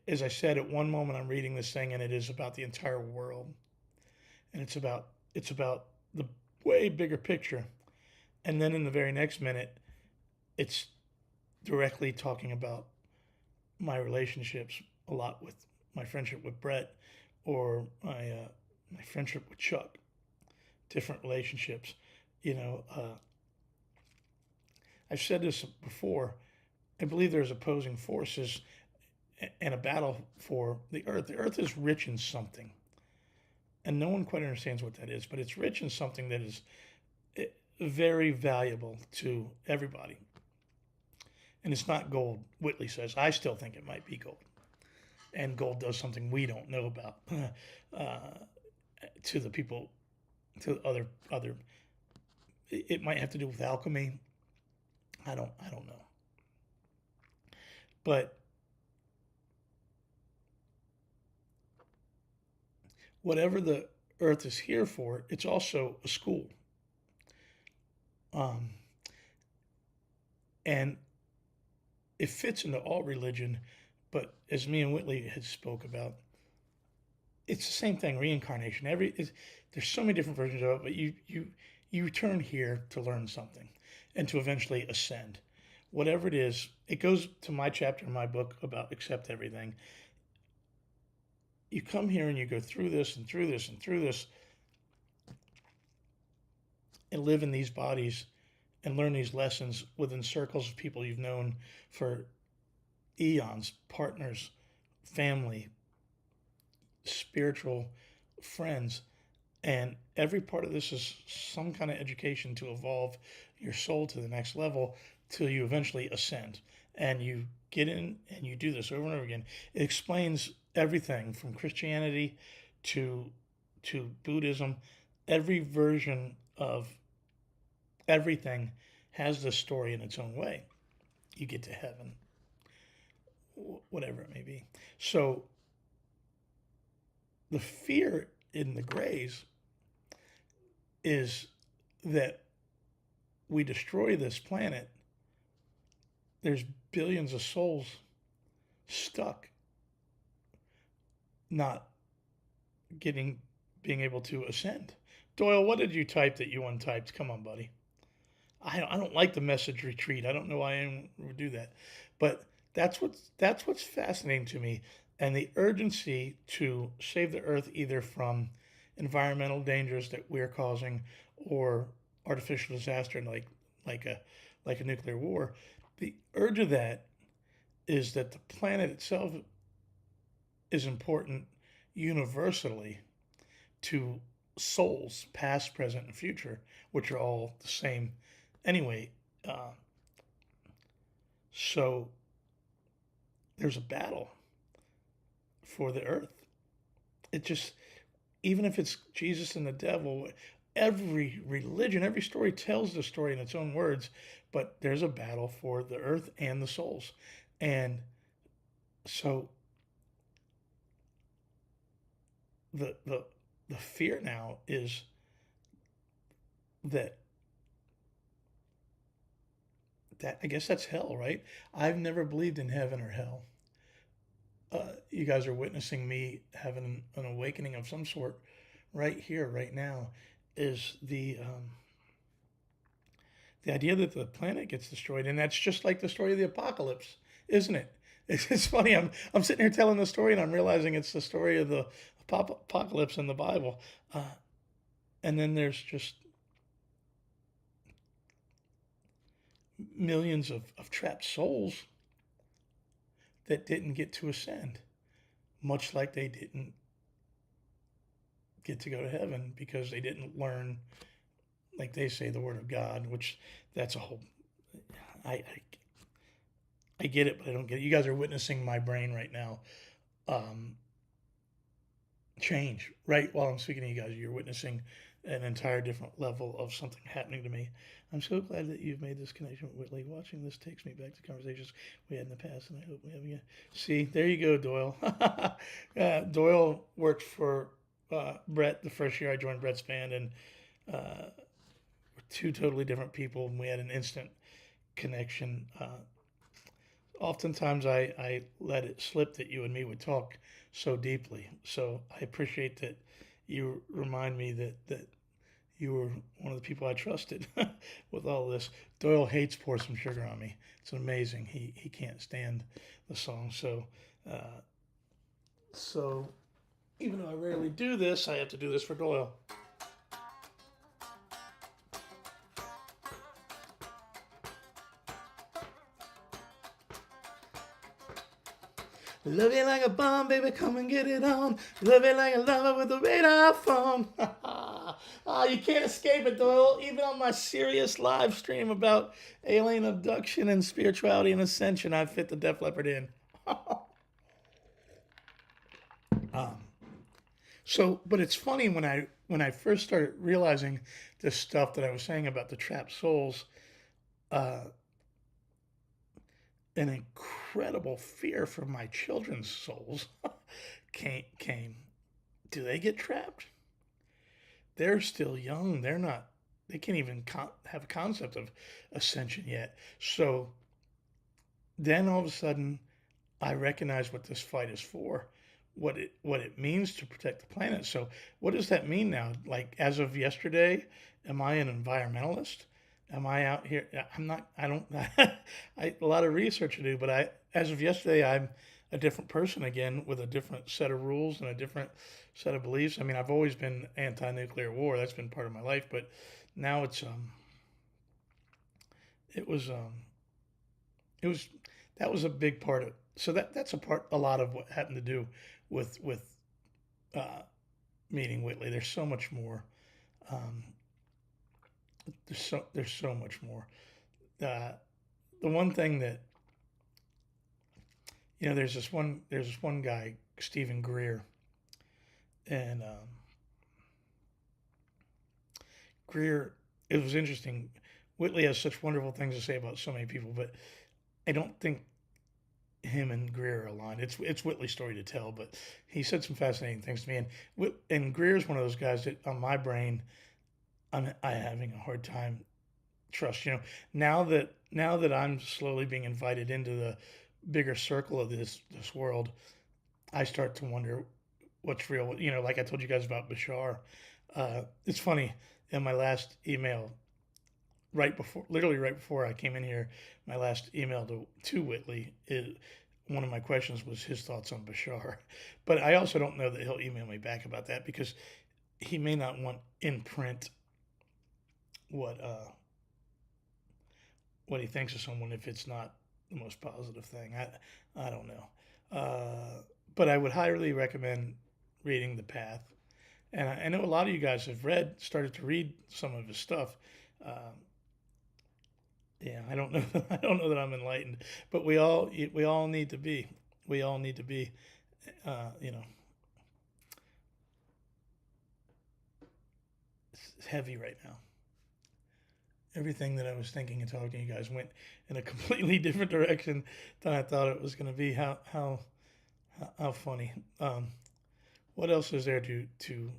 As I said, at one moment I'm reading this thing and it is about the entire world, and it's about the way bigger picture, and then in the very next minute it's directly talking about my relationships, a lot with my friendship with Brett, or my friendship with Chuck, different relationships. I've said this before. I believe there's opposing forces and a battle for the earth. The earth is rich in something, and no one quite understands what that is, but it's rich in something that is very valuable to everybody. And it's not gold, Whitley says. I still think it might be gold. And gold does something we don't know about to the people, to other. It might have to do with alchemy. I don't know. But whatever the earth is here for, it's also a school. And it fits into all religion, but as me and Whitley had spoke about, it's the same thing, reincarnation. There's so many different versions of it, but you return here to learn something and to eventually ascend. Whatever it is, it goes to my chapter in my book about accept everything. You come here and you go through this and through this and through this and live in these bodies and learn these lessons within circles of people you've known for eons, partners, family, spiritual friends. And every part of this is some kind of education to evolve your soul to the next level till you eventually ascend. And you get in and you do this over and over again. It explains everything from Christianity to Buddhism. Every version of everything has this story in its own way. You get to heaven, whatever it may be. So the fear in the grays is that we destroy this planet. There's billions of souls stuck, not being able to ascend. Doyle, what did you type that you untyped? Come on, buddy. I don't like the message retreat. I don't know why anyone would do that, but that's what's fascinating to me, and the urgency to save the earth either from environmental dangers that we're causing or artificial disaster like a nuclear war. The urge of that is that the planet itself is important universally to souls, past, present, and future, which are all the same anyway. So there's a battle for the earth. It just, even if it's Jesus and the devil, every religion, every story tells the story in its own words, but there's a battle for the earth and the souls. And so the fear now is that that I guess that's hell, right? I've never believed in heaven or hell. You guys are witnessing me having an awakening of some sort right here, right now. Is the idea that the planet gets destroyed, and that's just like the story of the apocalypse, isn't it? It's funny. I'm sitting here telling the story, and I'm realizing it's the story of the apocalypse in the Bible, and then there's just millions of trapped souls that didn't get to ascend, much like they didn't get to go to heaven because they didn't learn, like they say, the word of God, which that's a whole. I, I, I get it, but I don't get it. You guys are witnessing my brain right now um, change right while I'm speaking to you guys. You're witnessing an entire different level of something happening to me. I'm so glad that you've made this connection with Whitley. Watching this takes me back to conversations we had in the past, and I hope we have you. See, there you go, Doyle. Doyle worked for Brett the first year I joined Brett's band, and we're two totally different people, and we had an instant connection. Oftentimes I let it slip that you and me would talk so deeply. So I appreciate that you remind me that you were one of the people I trusted with all this. Doyle hates Pour Some Sugar on Me. It's amazing. He can't stand the song. Uh, so even though I rarely do this, I have to do this for Doyle. Love you like a bomb, baby, come and get it on. Love you like a lover with a radar phone. You can't escape it, Doyle. Even on my serious live stream about alien abduction and spirituality and ascension, I fit the Def Leppard in. But it's funny when I first started realizing this stuff that I was saying about the trapped souls, uh, an incredible fear for my children's souls came. Do they get trapped? They're still young. They're not. They can't even have a concept of ascension yet. So then all of a sudden, I recognize what this fight is for, what it means to protect the planet. So what does that mean now? Like as of yesterday, am I an environmentalist? Am I out here? I'm not. I don't. A lot of research to do, but as of yesterday, I'm a different person again with a different set of rules and a different set of beliefs. I mean, I've always been anti-nuclear war. That's been part of my life, but now it was it was that was a big part of. So that's a lot of what happened to do with uh, meeting Whitley. There's so much more. Um, there's so much more. Uh, the one thing that there's this one guy, Stephen Greer, and Greer. It was interesting. Whitley has such wonderful things to say about so many people, but I don't think him and Greer are aligned. It's Whitley's story to tell, but he said some fascinating things to me. And Greer's one of those guys that on my brain, I having a hard time trust. Now that I'm slowly being invited into the bigger circle of this world, I start to wonder what's real. Like I told you guys about Bashar. It's funny in my last email, literally right before I came in here, my last email to Whitley one of my questions was his thoughts on Bashar, but I also don't know that he'll email me back about that because he may not want in print what what he thinks of someone if it's not the most positive thing. I don't know, but I would highly recommend reading The Path, and I know a lot of you guys have started to read some of his stuff. Yeah, I don't know. I don't know that I'm enlightened, but we all need to be. We all need to be. You know, it's heavy right now. Everything that I was thinking and talking to you guys went in a completely different direction than I thought it was going to be. How funny. What else is there to?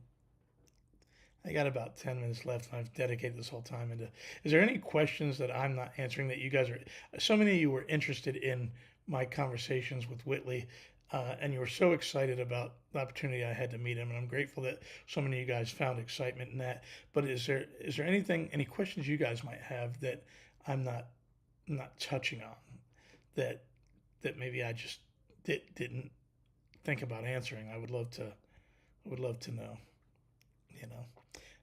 I got about 10 minutes left, and I've dedicated this whole time into. Is there any questions that I'm not answering that you guys are? So many of you were interested in my conversations with Whitley, and you were so excited about the opportunity I had to meet him, and I'm grateful that so many of you guys found excitement in that. But is there anything, any questions you guys might have that I'm not touching on that maybe I just didn't think about answering? I would love to know, you know.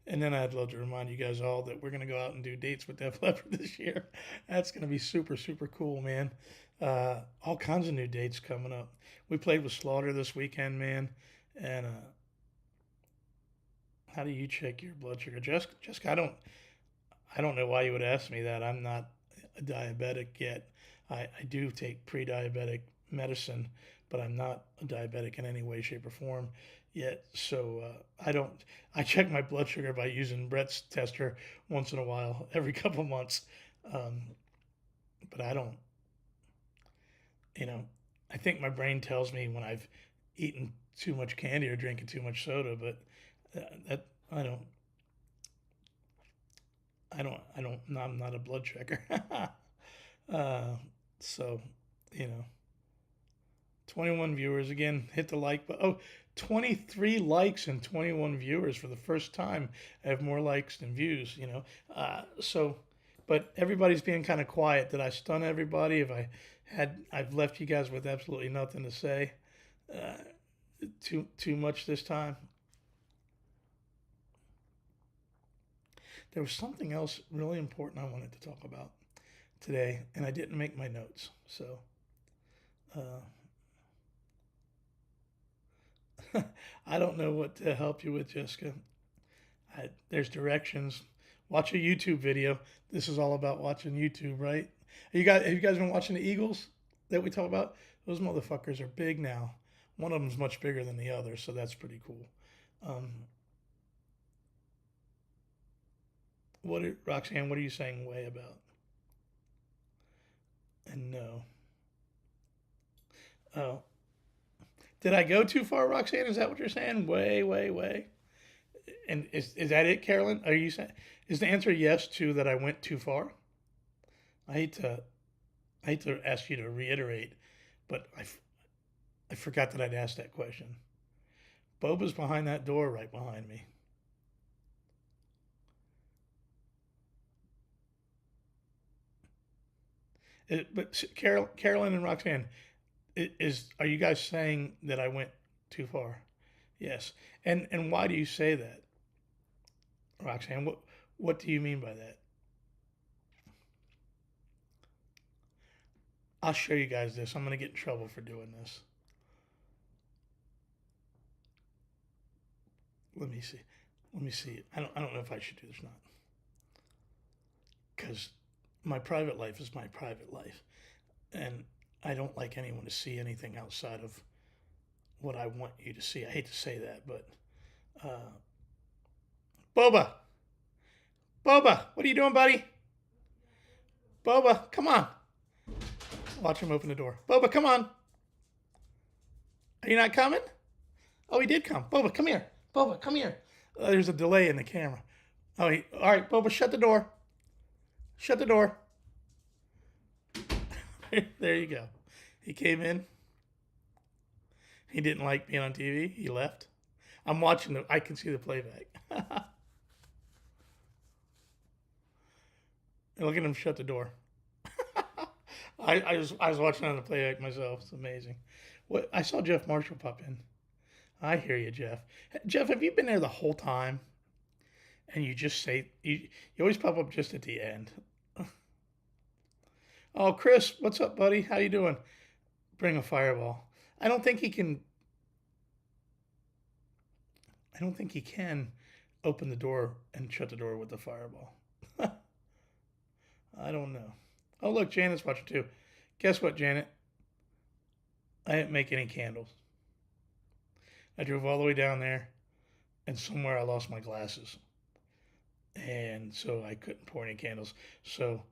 And then I'd love to remind you guys all that we're going to go out and do dates with Def Leppard this year. That's going to be super, super cool, man. All kinds of new dates coming up. We played with Slaughter this weekend, man. And how do you check your blood sugar? Jessica, I don't know why you would ask me that. I'm not a diabetic yet. I do take pre-diabetic medicine, but I'm not a diabetic in any way, shape, or form yet. So I don't. I check my blood sugar by using Brett's tester once in a while, every couple of months. Um, but I don't. You know, I think my brain tells me when I've eaten too much candy or drinking too much soda, but that I don't. I'm not a blood checker. uh, so, you know, 21 viewers again. Hit the like button. Oh, 23 likes and 21 viewers for the first time. I have more likes than views. So, but everybody's being kind of quiet. Did I stun everybody? If I've left you guys with absolutely nothing to say. Uh, too much this time. There was something else really important I wanted to talk about today, and I didn't make my notes. So, I don't know what to help you with, Jessica. There's directions. Watch a YouTube video. This is all about watching YouTube, right? Have you guys been watching the Eagles that we talk about? Those motherfuckers are big now. One of them's much bigger than the other, so that's pretty cool. Um, Roxanne? What are you saying way about? And no. Oh, did I go too far, Roxanne? Is that what you're saying? Way, way, way. And is that it, Carolyn? Are you saying is the answer yes to that I went too far? I hate to ask you to reiterate, but I forgot that I'd asked that question. Boba's behind that door, right behind me. But Carolyn and Roxanne, are you guys saying that I went too far? Yes. And why do you say that, Roxanne? What do you mean by that? I'll show you guys this. I'm gonna get in trouble for doing this. Let me see. Let me see. I don't know if I should do this or not, because my private life is my private life, and I don't like anyone to see anything outside of what I want you to see. I hate to say that, but Boba, Boba, what are you doing, buddy? Boba, come on. Watch him open the door. Boba, come on. Are you not coming? Oh, he did come. Boba, come here. Boba, come here. There's a delay in the camera. Oh, all right, Boba, shut the door. Shut the door. There you go. He came in. He didn't like being on TV. He left. I'm watching I can see the playback. And look at him shut the door. I was watching on the playback myself. It's amazing. What I saw Jeff Marshall pop in. I hear you, Jeff. Jeff, have you been there the whole time? And you just say you always pop up just at the end. Oh, Chris, what's up, buddy? How you doing? Bring a fireball. I don't think he can. I don't think he can open the door and shut the door with the fireball. I don't know. Oh, look, Janet's watching too. Guess what, Janet? I didn't make any candles. I drove all the way down there, and somewhere I lost my glasses. And so I couldn't pour any candles. So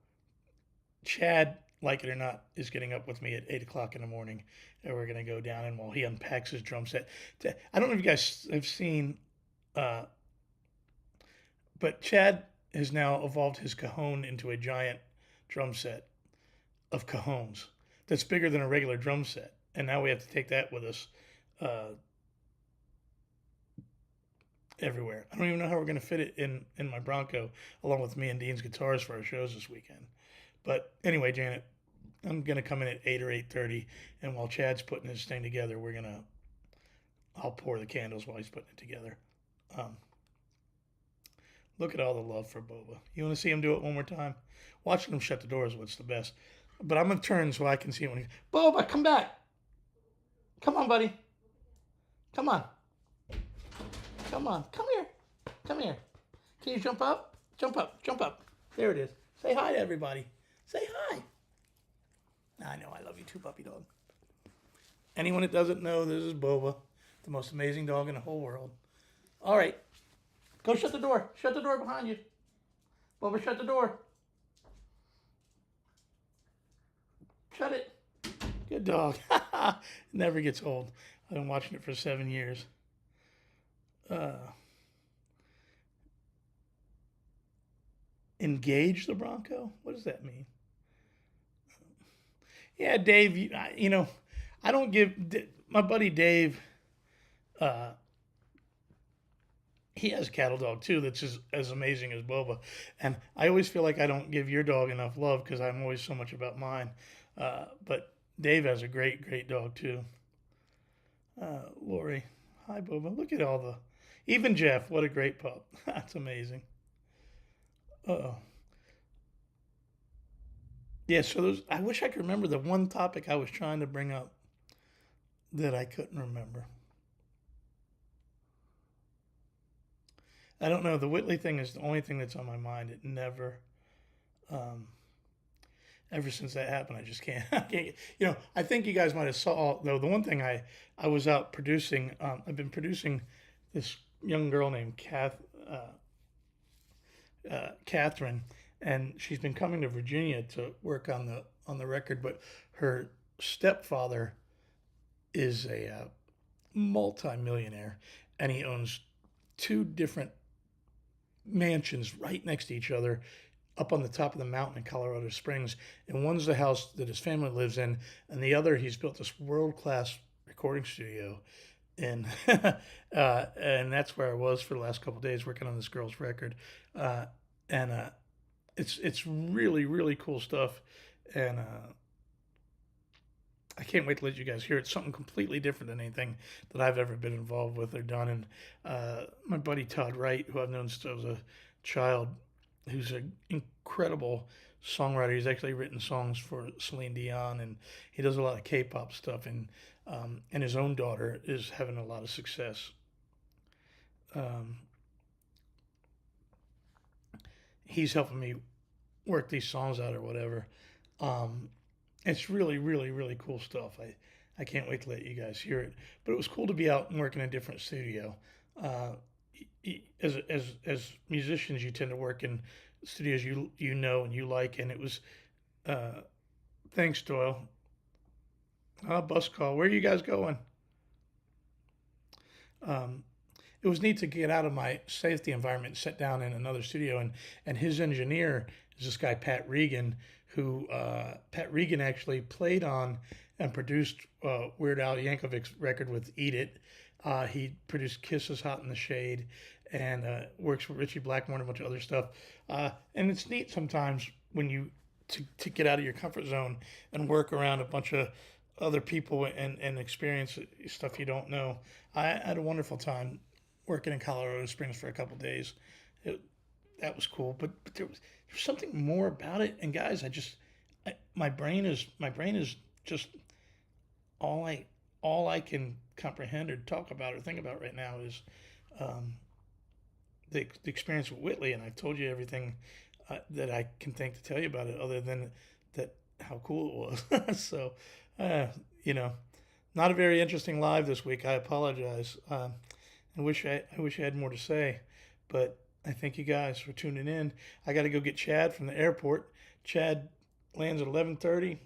Chad, like it or not, is getting up with me at 8 o'clock in the morning, and we're going to go down, and while he unpacks his drum set. I don't know if you guys have seen But Chad has now evolved his cajon into a giant drum set of cajones that's bigger than a regular drum set. And now we have to take that with us uh, everywhere. I don't even know how we're going to fit it in my Bronco, along with me and Dean's guitars for our shows this weekend. But anyway, Janet, I'm going to come in at 8 or 8:30, and while Chad's putting his thing together, I'll pour the candles while he's putting it together. Um, Look at all the love for Boba. You want to see him do it one more time? Watching him shut the door is what's the best. But I'm going to turn so I can see him when he... Boba, come back. Come on, buddy. Come on. Come on. Come here. Come here. Can you jump up? Jump up. Jump up. There it is. Say hi to everybody. Say hi. I know. I love you too, puppy dog. Anyone that doesn't know, this is Boba, the most amazing dog in the whole world. All right. Go shut the door. Shut the door behind you. Boba, shut the door. Shut it. Good dog. Never gets old. I've been watching it for 7 years. Engage the Bronco? What does that mean? Yeah, Dave, I don't give... My buddy Dave... he has a cattle dog too that's just as amazing as Boba. And I always feel like I don't give your dog enough love because I'm always so much about mine. But Dave has a great, great dog too. Lori, hi Boba. Look at all the... Even Jeff, what a great pup. That's amazing. Uh-oh. Yeah, so I wish I could remember the one topic I was trying to bring up that I couldn't remember. I don't know. The Whitley thing is the only thing that's on my mind. It never, ever since that happened, I just can't. I can't. I think you guys might have saw though. The one thing I was out producing. I've been producing this young girl named Catherine, and she's been coming to Virginia to work on the record. But her stepfather is a multi-millionaire, and he owns two different mansions right next to each other up on the top of the mountain in Colorado Springs. And one's the house that his family lives in, and the other he's built this world-class recording studio. And and that's where I was for the last couple of days working on this girl's record. And it's really, really cool stuff. And I can't wait to let you guys hear it. It's something completely different than anything that I've ever been involved with or done. And my buddy Todd Wright, who I've known since I was a child, who's an incredible songwriter. He's actually written songs for Celine Dion, and he does a lot of K-pop stuff. And his own daughter is having a lot of success. He's helping me work these songs out or whatever. It's really, really, really cool stuff. I can't wait to let you guys hear it. But it was cool to be out and work in a different studio. As musicians, you tend to work in studios you know and you like. And it was, thanks, Doyle. Bus call. Where are you guys going? It was neat to get out of my safety environment and sit down in another studio. And his engineer is this guy, Pat Regan, who Pat Regan actually played on and produced Weird Al Yankovic's record with Eat It. He produced Kisses Hot in the Shade and works with Richie Blackmore and a bunch of other stuff. And it's neat sometimes when you to get out of your comfort zone and work around a bunch of other people and experience stuff you don't know. I had a wonderful time working in Colorado Springs for a couple of days. That was cool, but there's something more about it. And guys, my brain is just all I can comprehend or talk about or think about right now is the experience with Whitley. And I've told you everything that I can think to tell you about it, other than that how cool it was. So, not a very interesting live this week. I apologize. I wish I had more to say, but I thank you guys for tuning in. I got to go get Chad from the airport. Chad lands at 11:30,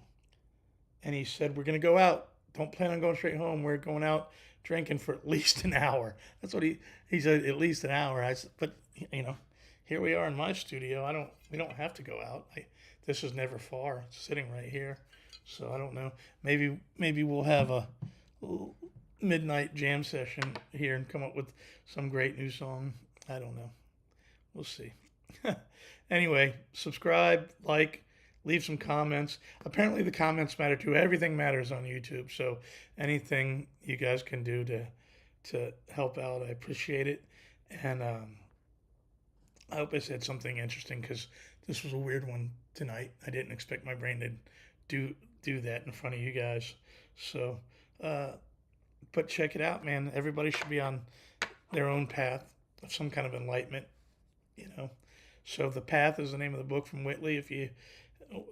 and he said, we're going to go out. Don't plan on going straight home. We're going out drinking for at least an hour. That's what he said, at least an hour. I said, but, here we are in my studio. We don't have to go out. This is never far. It's sitting right here. So I don't know. Maybe we'll have a midnight jam session here and come up with some great new song. I don't know. We'll see. Anyway, subscribe, like, leave some comments. Apparently, the comments matter too. Everything matters on YouTube. So anything you guys can do to help out, I appreciate it. And I hope I said something interesting because this was a weird one tonight. I didn't expect my brain to do that in front of you guys. So, but check it out, man. Everybody should be on their own path of some kind of enlightenment, you know. So The Path is the name of the book from Whitley if you're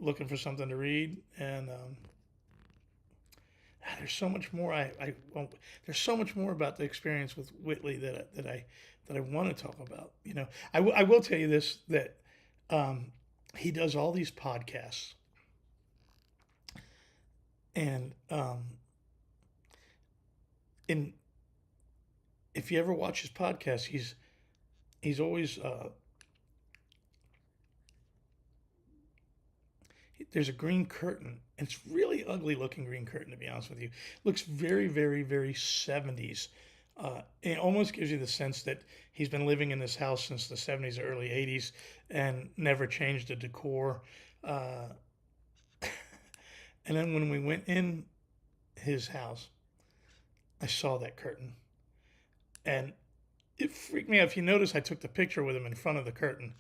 looking for something to read. And there's so much more I won't. There's so much more about the experience with Whitley that I want to talk about. You know, I will tell you this that he does all these podcasts, and in if you ever watch his podcast, he's always there's a green curtain. It's really ugly looking green curtain, to be honest with you. Looks very, very, very 70s. It almost gives you the sense that he's been living in this house since the 70s or early 80s and never changed the decor. And then when we went in his house, I saw that curtain. And it freaked me out. If you notice, I took the picture with him in front of the curtain.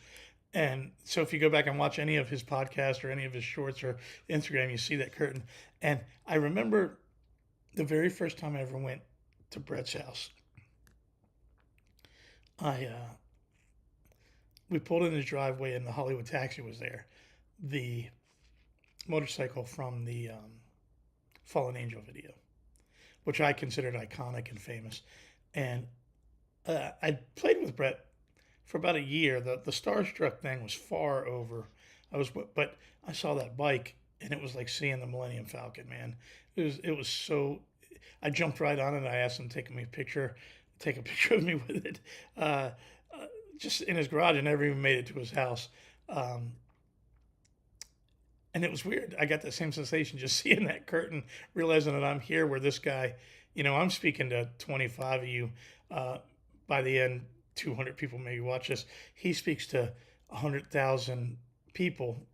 And so if you go back and watch any of his podcasts or any of his shorts or Instagram, you see that curtain. And I remember the very first time I ever went to Brett's house. We pulled in his driveway and the Hollywood Taxi was there. The motorcycle from the Fallen Angel video, which I considered iconic and famous. And I played with Brett for about a year. The starstruck thing was far over. But I saw that bike and it was like seeing the Millennium Falcon, man. It was so. I jumped right on it. I asked him to take a picture of me with it. Just in his garage. I never even made it to his house. And it was weird. I got that same sensation just seeing that curtain, realizing that I'm here where this guy, I'm speaking to 25 of you. By the end, 200 people maybe watch this. He speaks to 100,000 people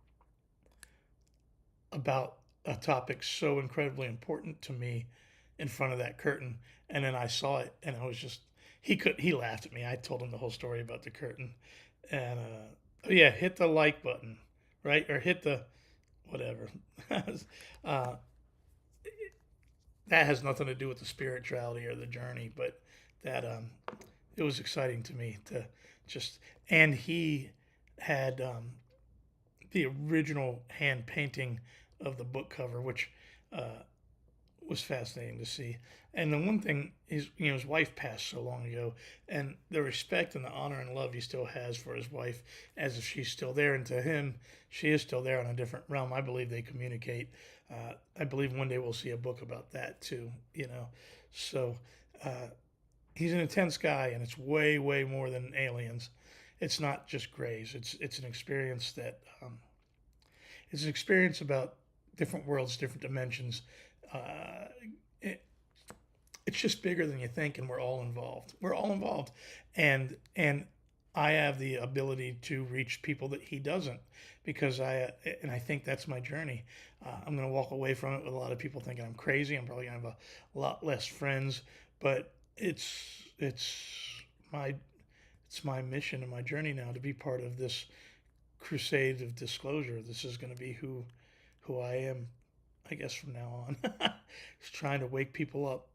about a topic so incredibly important to me in front of that curtain. And then I saw it and I was just, he laughed at me. I told him the whole story about the curtain. And, oh yeah, hit the like button, right? Or hit the whatever. That has nothing to do with the spirituality or the journey, but that, it was exciting to me to just, and he had the original hand painting of the book cover, which was fascinating to see. And the one thing is, his wife passed so long ago, and the respect and the honor and love he still has for his wife, as if she's still there, and to him, she is still there on a different realm. I believe they communicate. I believe one day we'll see a book about that too. So. He's an intense guy, and it's way, way more than aliens. It's not just grays. It's an experience that it's an experience about different worlds, different dimensions. It's just bigger than you think, and we're all involved. We're all involved, and I have the ability to reach people that he doesn't, because I think that's my journey. I'm going to walk away from it with a lot of people thinking I'm crazy. I'm probably going to have a lot less friends, but it's my mission and my journey now to be part of this crusade of disclosure. This is going to be who I am, I guess, from now on. Just trying to wake people up,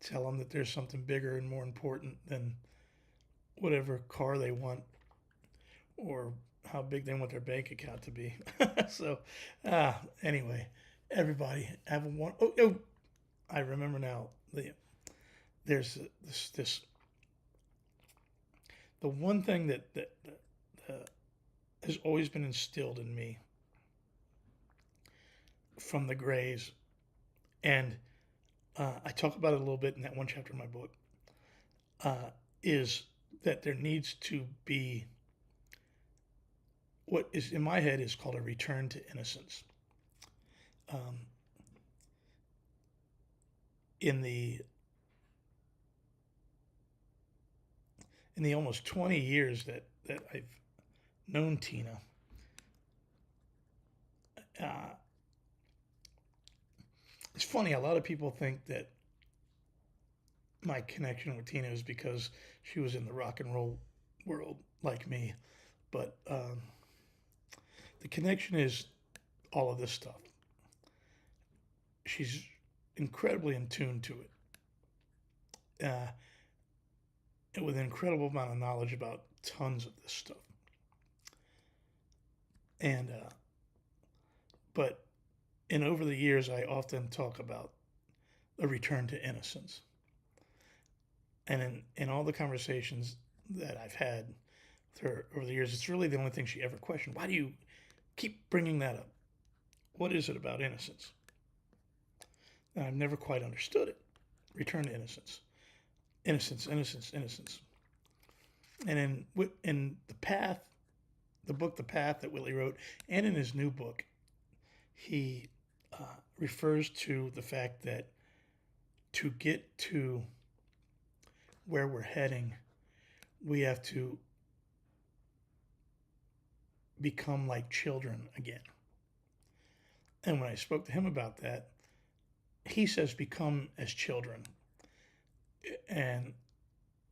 tell them that there's something bigger and more important than whatever car they want or how big they want their bank account to be. So, anyway, everybody have a one. Oh, I remember now. There's this. The one thing that has always been instilled in me from the Greys, and I talk about it a little bit in that one chapter of my book, is that there needs to be what is in my head is called a return to innocence. Um, in the almost 20 years that I've known Tina, uh, it's funny. A lot of people think that my connection with Tina is because she was in the rock and roll world like me, but the connection is all of this stuff. She's incredibly in tune to it, and with an incredible amount of knowledge about tons of this stuff. And but and over the years, I often talk about a return to innocence. And in all the conversations that I've had with her over the years, it's really the only thing she ever questioned. Why do you keep bringing that up? What is it about innocence? And I've never quite understood it. Return to innocence. Innocence, innocence, innocence. And in The Path, the book The Path that Willie wrote, and in his new book, he refers to the fact that to get to where we're heading, we have to become like children again. And when I spoke to him about that, he says, become as children. And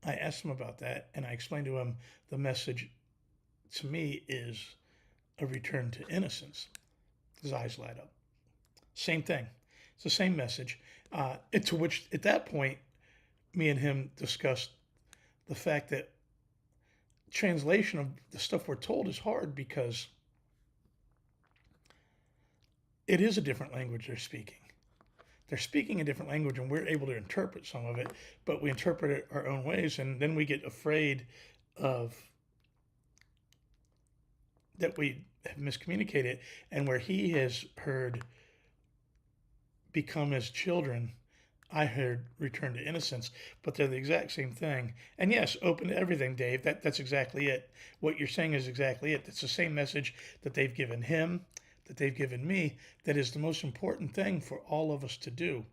I asked him about that, and I explained to him the message to me is a return to innocence. His eyes light up. Same thing. It's the same message. To which, at that point, me and him discussed the fact that translation of the stuff we're told is hard because it is a different language they're speaking. They're speaking a different language, and we're able to interpret some of it, but we interpret it our own ways, and then we get afraid of that we have miscommunicated. And where he has heard become as children, I heard return to innocence, but they're the exact same thing. And yes, open to everything, Dave. That's exactly it. What you're saying is exactly it. It's the same message that they've given him, that they've given me, that is the most important thing for all of us to do.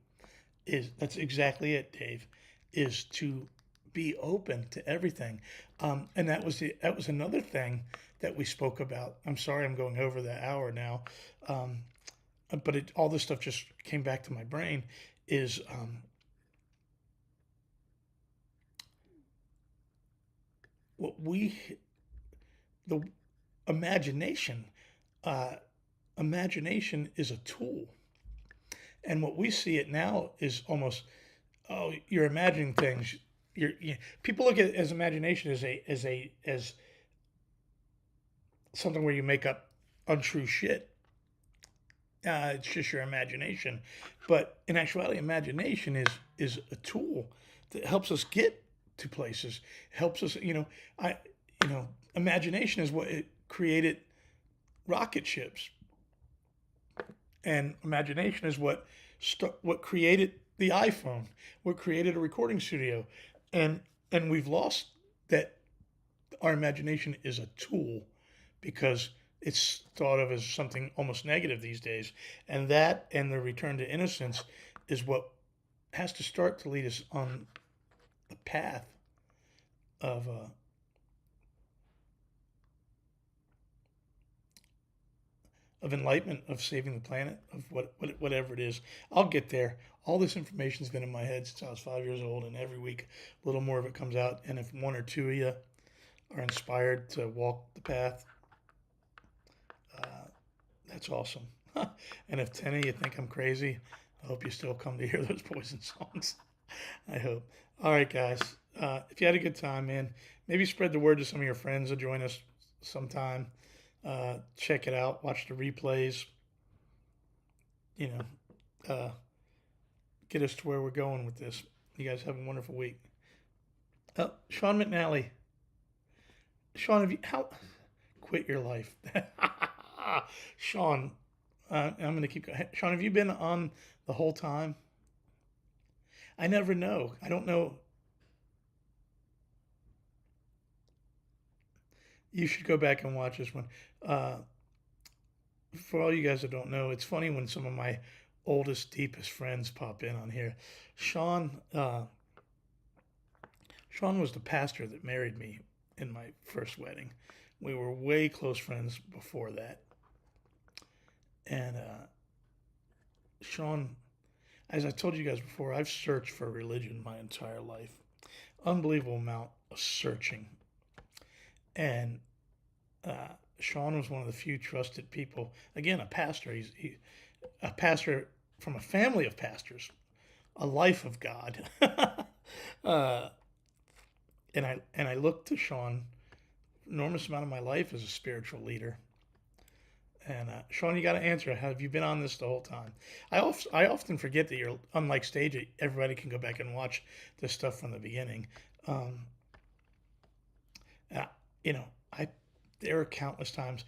That's exactly it, Dave, is to be open to everything. And that was another thing that we spoke about. I'm sorry I'm going over the hour now, but all this stuff just came back to my brain. Is what we the imagination. Imagination is a tool, and what we see it now is almost, oh, you're imagining things. People look at it as imagination as something where you make up untrue shit. It's just your imagination, but in actuality, imagination is a tool that helps us get to places. Helps us, imagination is what it created rocket ships, and imagination is what created the iPhone, what created a recording studio, and we've lost that. Our imagination is a tool because it's thought of as something almost negative these days, and that and the return to innocence is what has to start to lead us on the path of enlightenment, of saving the planet, of whatever it is. I'll get there. All this information's been in my head since I was 5 years old, and every week a little more of it comes out. And if one or two of you are inspired to walk the path, that's awesome. And if 10 of you think I'm crazy, I hope you still come to hear those Poison songs. I hope. All right, guys. If you had a good time, man, maybe spread the word to some of your friends to join us sometime. Check it out. Watch the replays. Get us to where we're going with this. You guys have a wonderful week. Sean McNally. Sean, quit your life? Sean, I'm going to keep going. Sean, have you been on the whole time? I never know. I don't know. You should go back and watch this one. Uh, for all you guys that don't know, it's funny when some of my oldest, deepest friends pop in on here. Sean, Sean was the pastor that married me in my first wedding. We were way close friends before that. And Sean, as I told you guys before, I've searched for religion my entire life. Unbelievable amount of searching. And Sean was one of the few trusted people. Again, a pastor. He's a pastor from a family of pastors, a life of God. uh, and I look to Sean, enormous amount of my life as a spiritual leader. And Sean, you got to answer. Have you been on this the whole time? I often forget that you're unlike stage. Everybody can go back and watch this stuff from the beginning. Um, uh, you know, I there are countless times.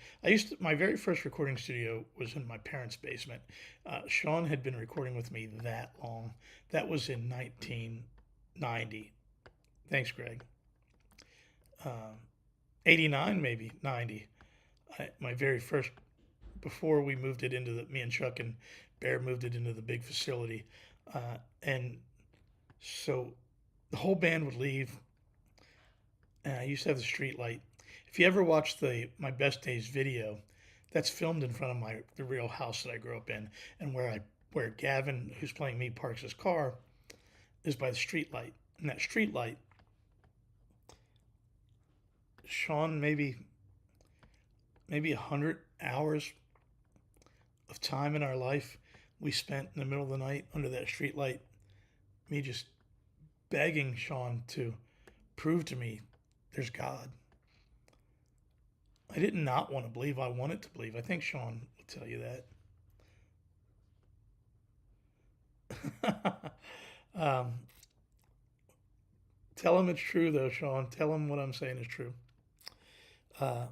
My very first recording studio was in my parents' basement. Sean had been recording with me that long. That was in 1990. Thanks, Greg. 89, maybe 90. My very first, before we moved it into me and Chuck and Bear moved it into the big facility. And so the whole band would leave. And I used to have the street light. If you ever watch my best days video, that's filmed in front of the real house that I grew up in, and where Gavin, who's playing me, parks his car, is by the street light. And that street light, Sean, maybe 100 hours of time in our life we spent in the middle of the night under that street light, me just begging Sean to prove to me there's God. I did not want to believe. I wanted to believe. I think Sean will tell you that. Tell him it's true, though, Sean. Tell him what I'm saying is true. And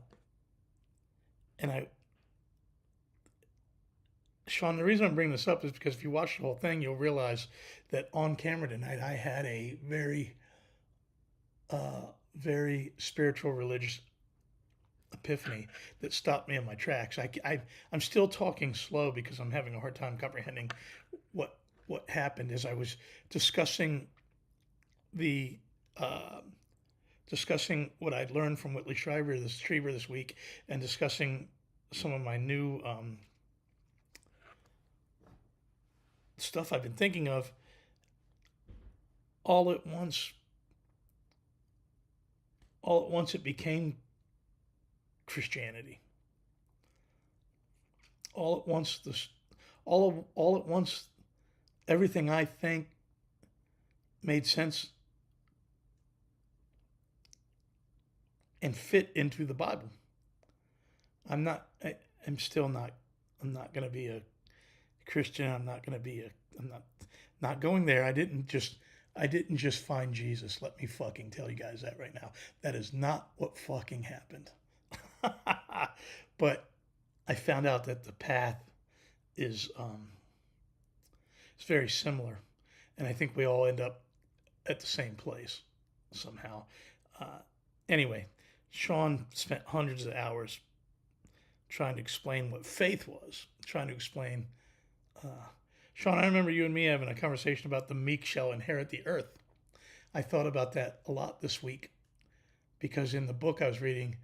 Sean, the reason I'm bringing this up is because if you watch the whole thing, you'll realize that on camera tonight, I had a very, very spiritual, religious epiphany that stopped me in my tracks. I'm still talking slow because I'm having a hard time comprehending what happened as I was discussing discussing what I'd learned from Whitley Strieber this week, and discussing some of my new stuff I've been thinking of. All at once, it became Christianity. All at once, everything I think made sense and fit into the Bible. I'm not going to be a Christian. I'm not going there. I didn't just find Jesus. Let me fucking tell you guys that right now. That is not what fucking happened. But I found out that the path is it's very similar, and I think we all end up at the same place somehow. Anyway, Sean spent hundreds of hours trying to explain what faith was, trying to explain. Sean, I remember you and me having a conversation about the meek shall inherit the earth. I thought about that a lot this week because in the book I was reading,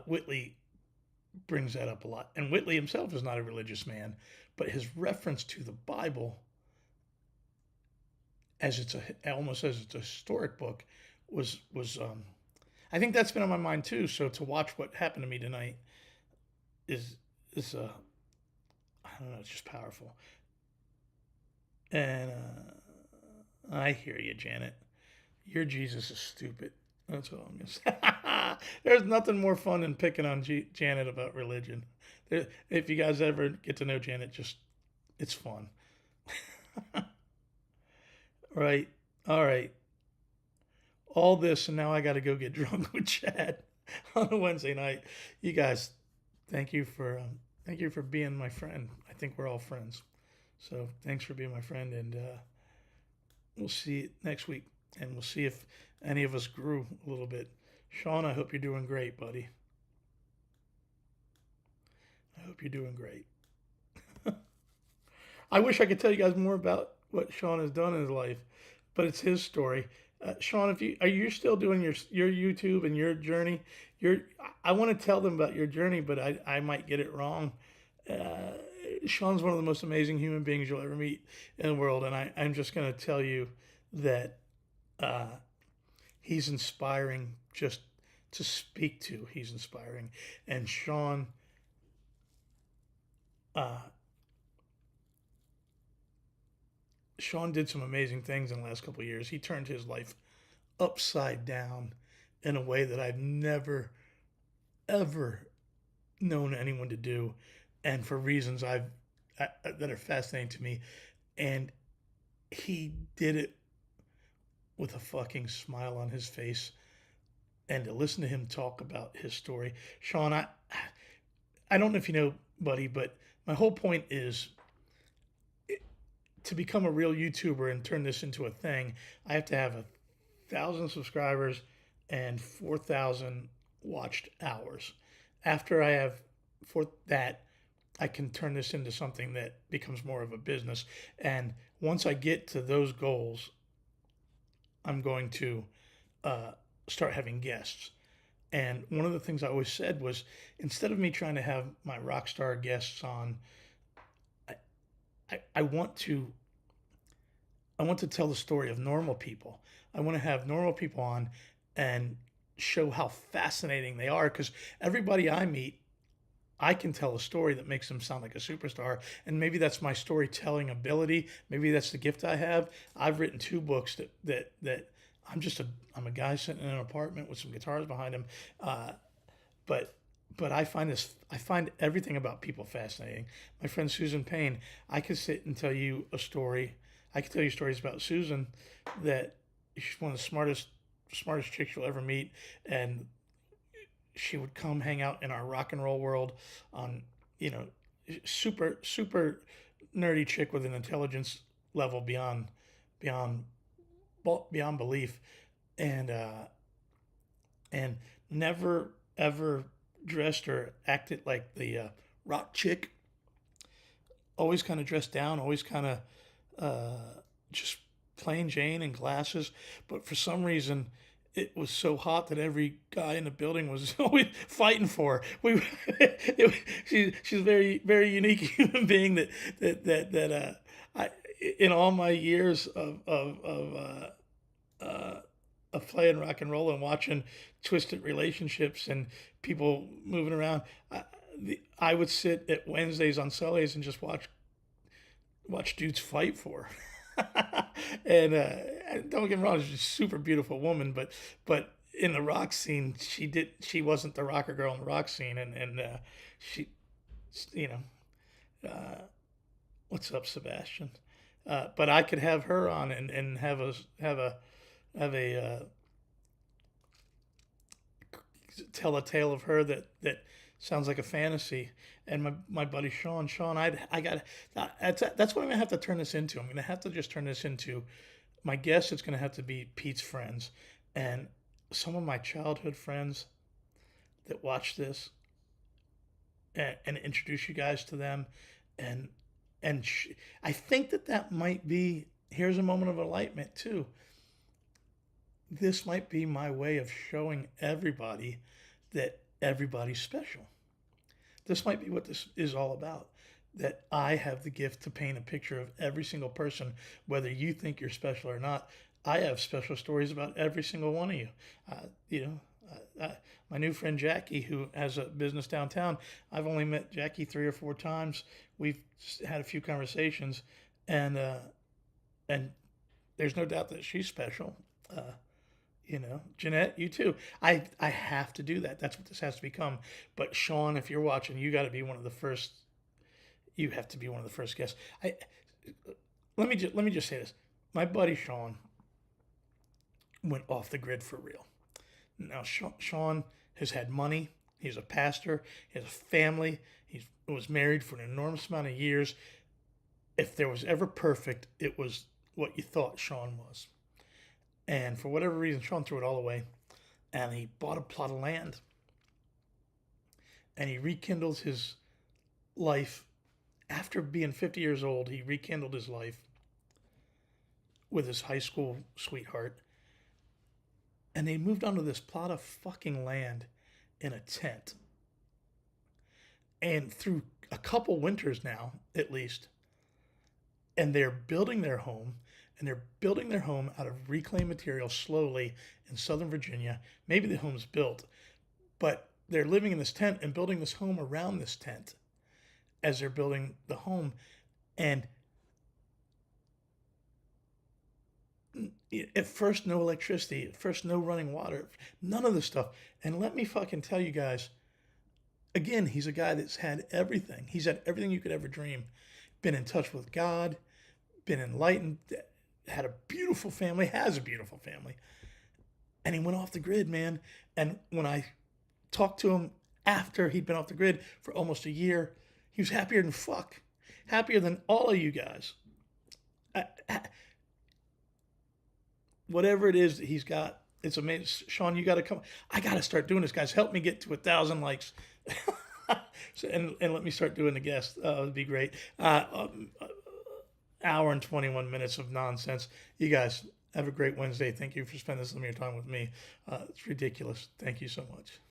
Whitley brings that up a lot. And Whitley himself is not a religious man, but his reference to the Bible, almost as it's a historic book, was I think that's been on my mind too. So to watch what happened to me tonight is I don't know, it's just powerful. And I hear you, Janet. Your Jesus is stupid. That's all I'm going to say. There's nothing more fun than picking on Janet about religion. If you guys ever get to know Janet, it's fun. Right. All right. All this, and now I got to go get drunk with Chad on a Wednesday night. You guys, thank you for being my friend. I think we're all friends. So thanks for being my friend, and we'll see you next week, and we'll see if any of us grew a little bit. Sean, I hope you're doing great, buddy. I hope you're doing great. I wish I could tell you guys more about what Sean has done in his life, but it's his story. Sean, if you are you still doing your YouTube and your journey, your I want to tell them about your journey, but I might get it wrong. Uh, Sean's one of the most amazing human beings you'll ever meet in the world, and I'm just going to tell you that uh, he's inspiring just to speak to. He's inspiring, and uh, Sean did some amazing things in the last couple of years. He turned his life upside down in a way that I've never ever known anyone to do, and for reasons that are fascinating to me. And he did it with a fucking smile on his face. And to listen to him talk about his story, Sean, I don't know if you know, buddy, but my whole point is to become a real YouTuber and turn this into a thing. I have to have 1,000 subscribers and 4,000 watched hours. After I have for that, I can turn this into something that becomes more of a business. And once I get to those goals, I'm going to uh, start having guests. And one of the things I always said was, instead of me trying to have my rock star guests on, I, I want to tell the story of normal people. I want to have normal people on and show how fascinating they are, because everybody I meet, I can tell a story that makes them sound like a superstar. And maybe that's my storytelling ability. Maybe that's the gift I have. I've written 2 books that I'm a guy sitting in an apartment with some guitars behind him. Uh, but I find everything about people fascinating. My friend Susan Payne, I could sit and tell you a story. I could tell you stories about Susan that she's one of the smartest chicks you'll ever meet, and she would come hang out in our rock and roll world on, you know, super nerdy chick with an intelligence level beyond beyond belief, and and never ever dressed or acted like the rock chick. Always kind of dressed down, always kind of just plain Jane and glasses. But for some reason, it was so hot that every guy in the building was always fighting for her. She's a very unique human being that I, in all my years of playing rock and roll and watching twisted relationships and people moving around, I would sit at Wednesdays on Sundays and just watch dudes fight for her. And don't get me wrong, she's a super beautiful woman, but in the rock scene, she wasn't the rocker girl in the rock scene, and she, you know, what's up, Sebastian? But I could have her on and have a tell a tale of her that sounds like a fantasy. And my buddy Sean, I got that's what I'm gonna have to turn this into. I'm gonna have to just turn this into my guess. It's gonna have to be Pete's friends and some of my childhood friends that watch this, and introduce you guys to them, and I think that might be, here's a moment of enlightenment too. This might be my way of showing everybody that everybody's special. This might be what this is all about. That I have the gift to paint a picture of every single person, whether you think you're special or not. I have special stories about every single one of you. You know, my new friend Jackie, who has a business downtown, I've only met Jackie 3 or 4 times. We've had a few conversations, and there's no doubt that she's special. You know, Jeanette, you too. I have to do that. That's what this has to become. But Sean, if you're watching, you got to be one of the first. You have to be one of the first guests. Let me just say this. My buddy Sean went off the grid for real. Now Sean has had money. He's a pastor. He has a family. He was married for an enormous amount of years. If there was ever perfect, it was what you thought Sean was. And for whatever reason, Sean threw it all away and he bought a plot of land, and he rekindled his life. After being 50 years old, he rekindled his life with his high school sweetheart, and they moved onto this plot of fucking land in a tent. And through a couple winters now, at least, and they're building their home, and they're building their home out of reclaimed material slowly in Southern Virginia. Maybe the home's built, but they're living in this tent and building this home around this tent as they're building the home. And at first, no electricity, at first, no running water, none of this stuff. And let me fucking tell you guys, again, he's a guy that's had everything. He's had everything you could ever dream. Been in touch with God, been enlightened, had a beautiful family, has a beautiful family. And he went off the grid, man. And when I talked to him after he'd been off the grid for almost a year, he was happier than fuck. Happier than all of you guys. Whatever it is that he's got, it's amazing. Sean, you got to come. I got to start doing this, guys. Help me get to 1,000 likes. and let me start doing the guest. It'd be great. Hour and 21 minutes of nonsense. You guys have a great Wednesday. Thank you for spending some of your time with me. It's ridiculous. Thank you so much.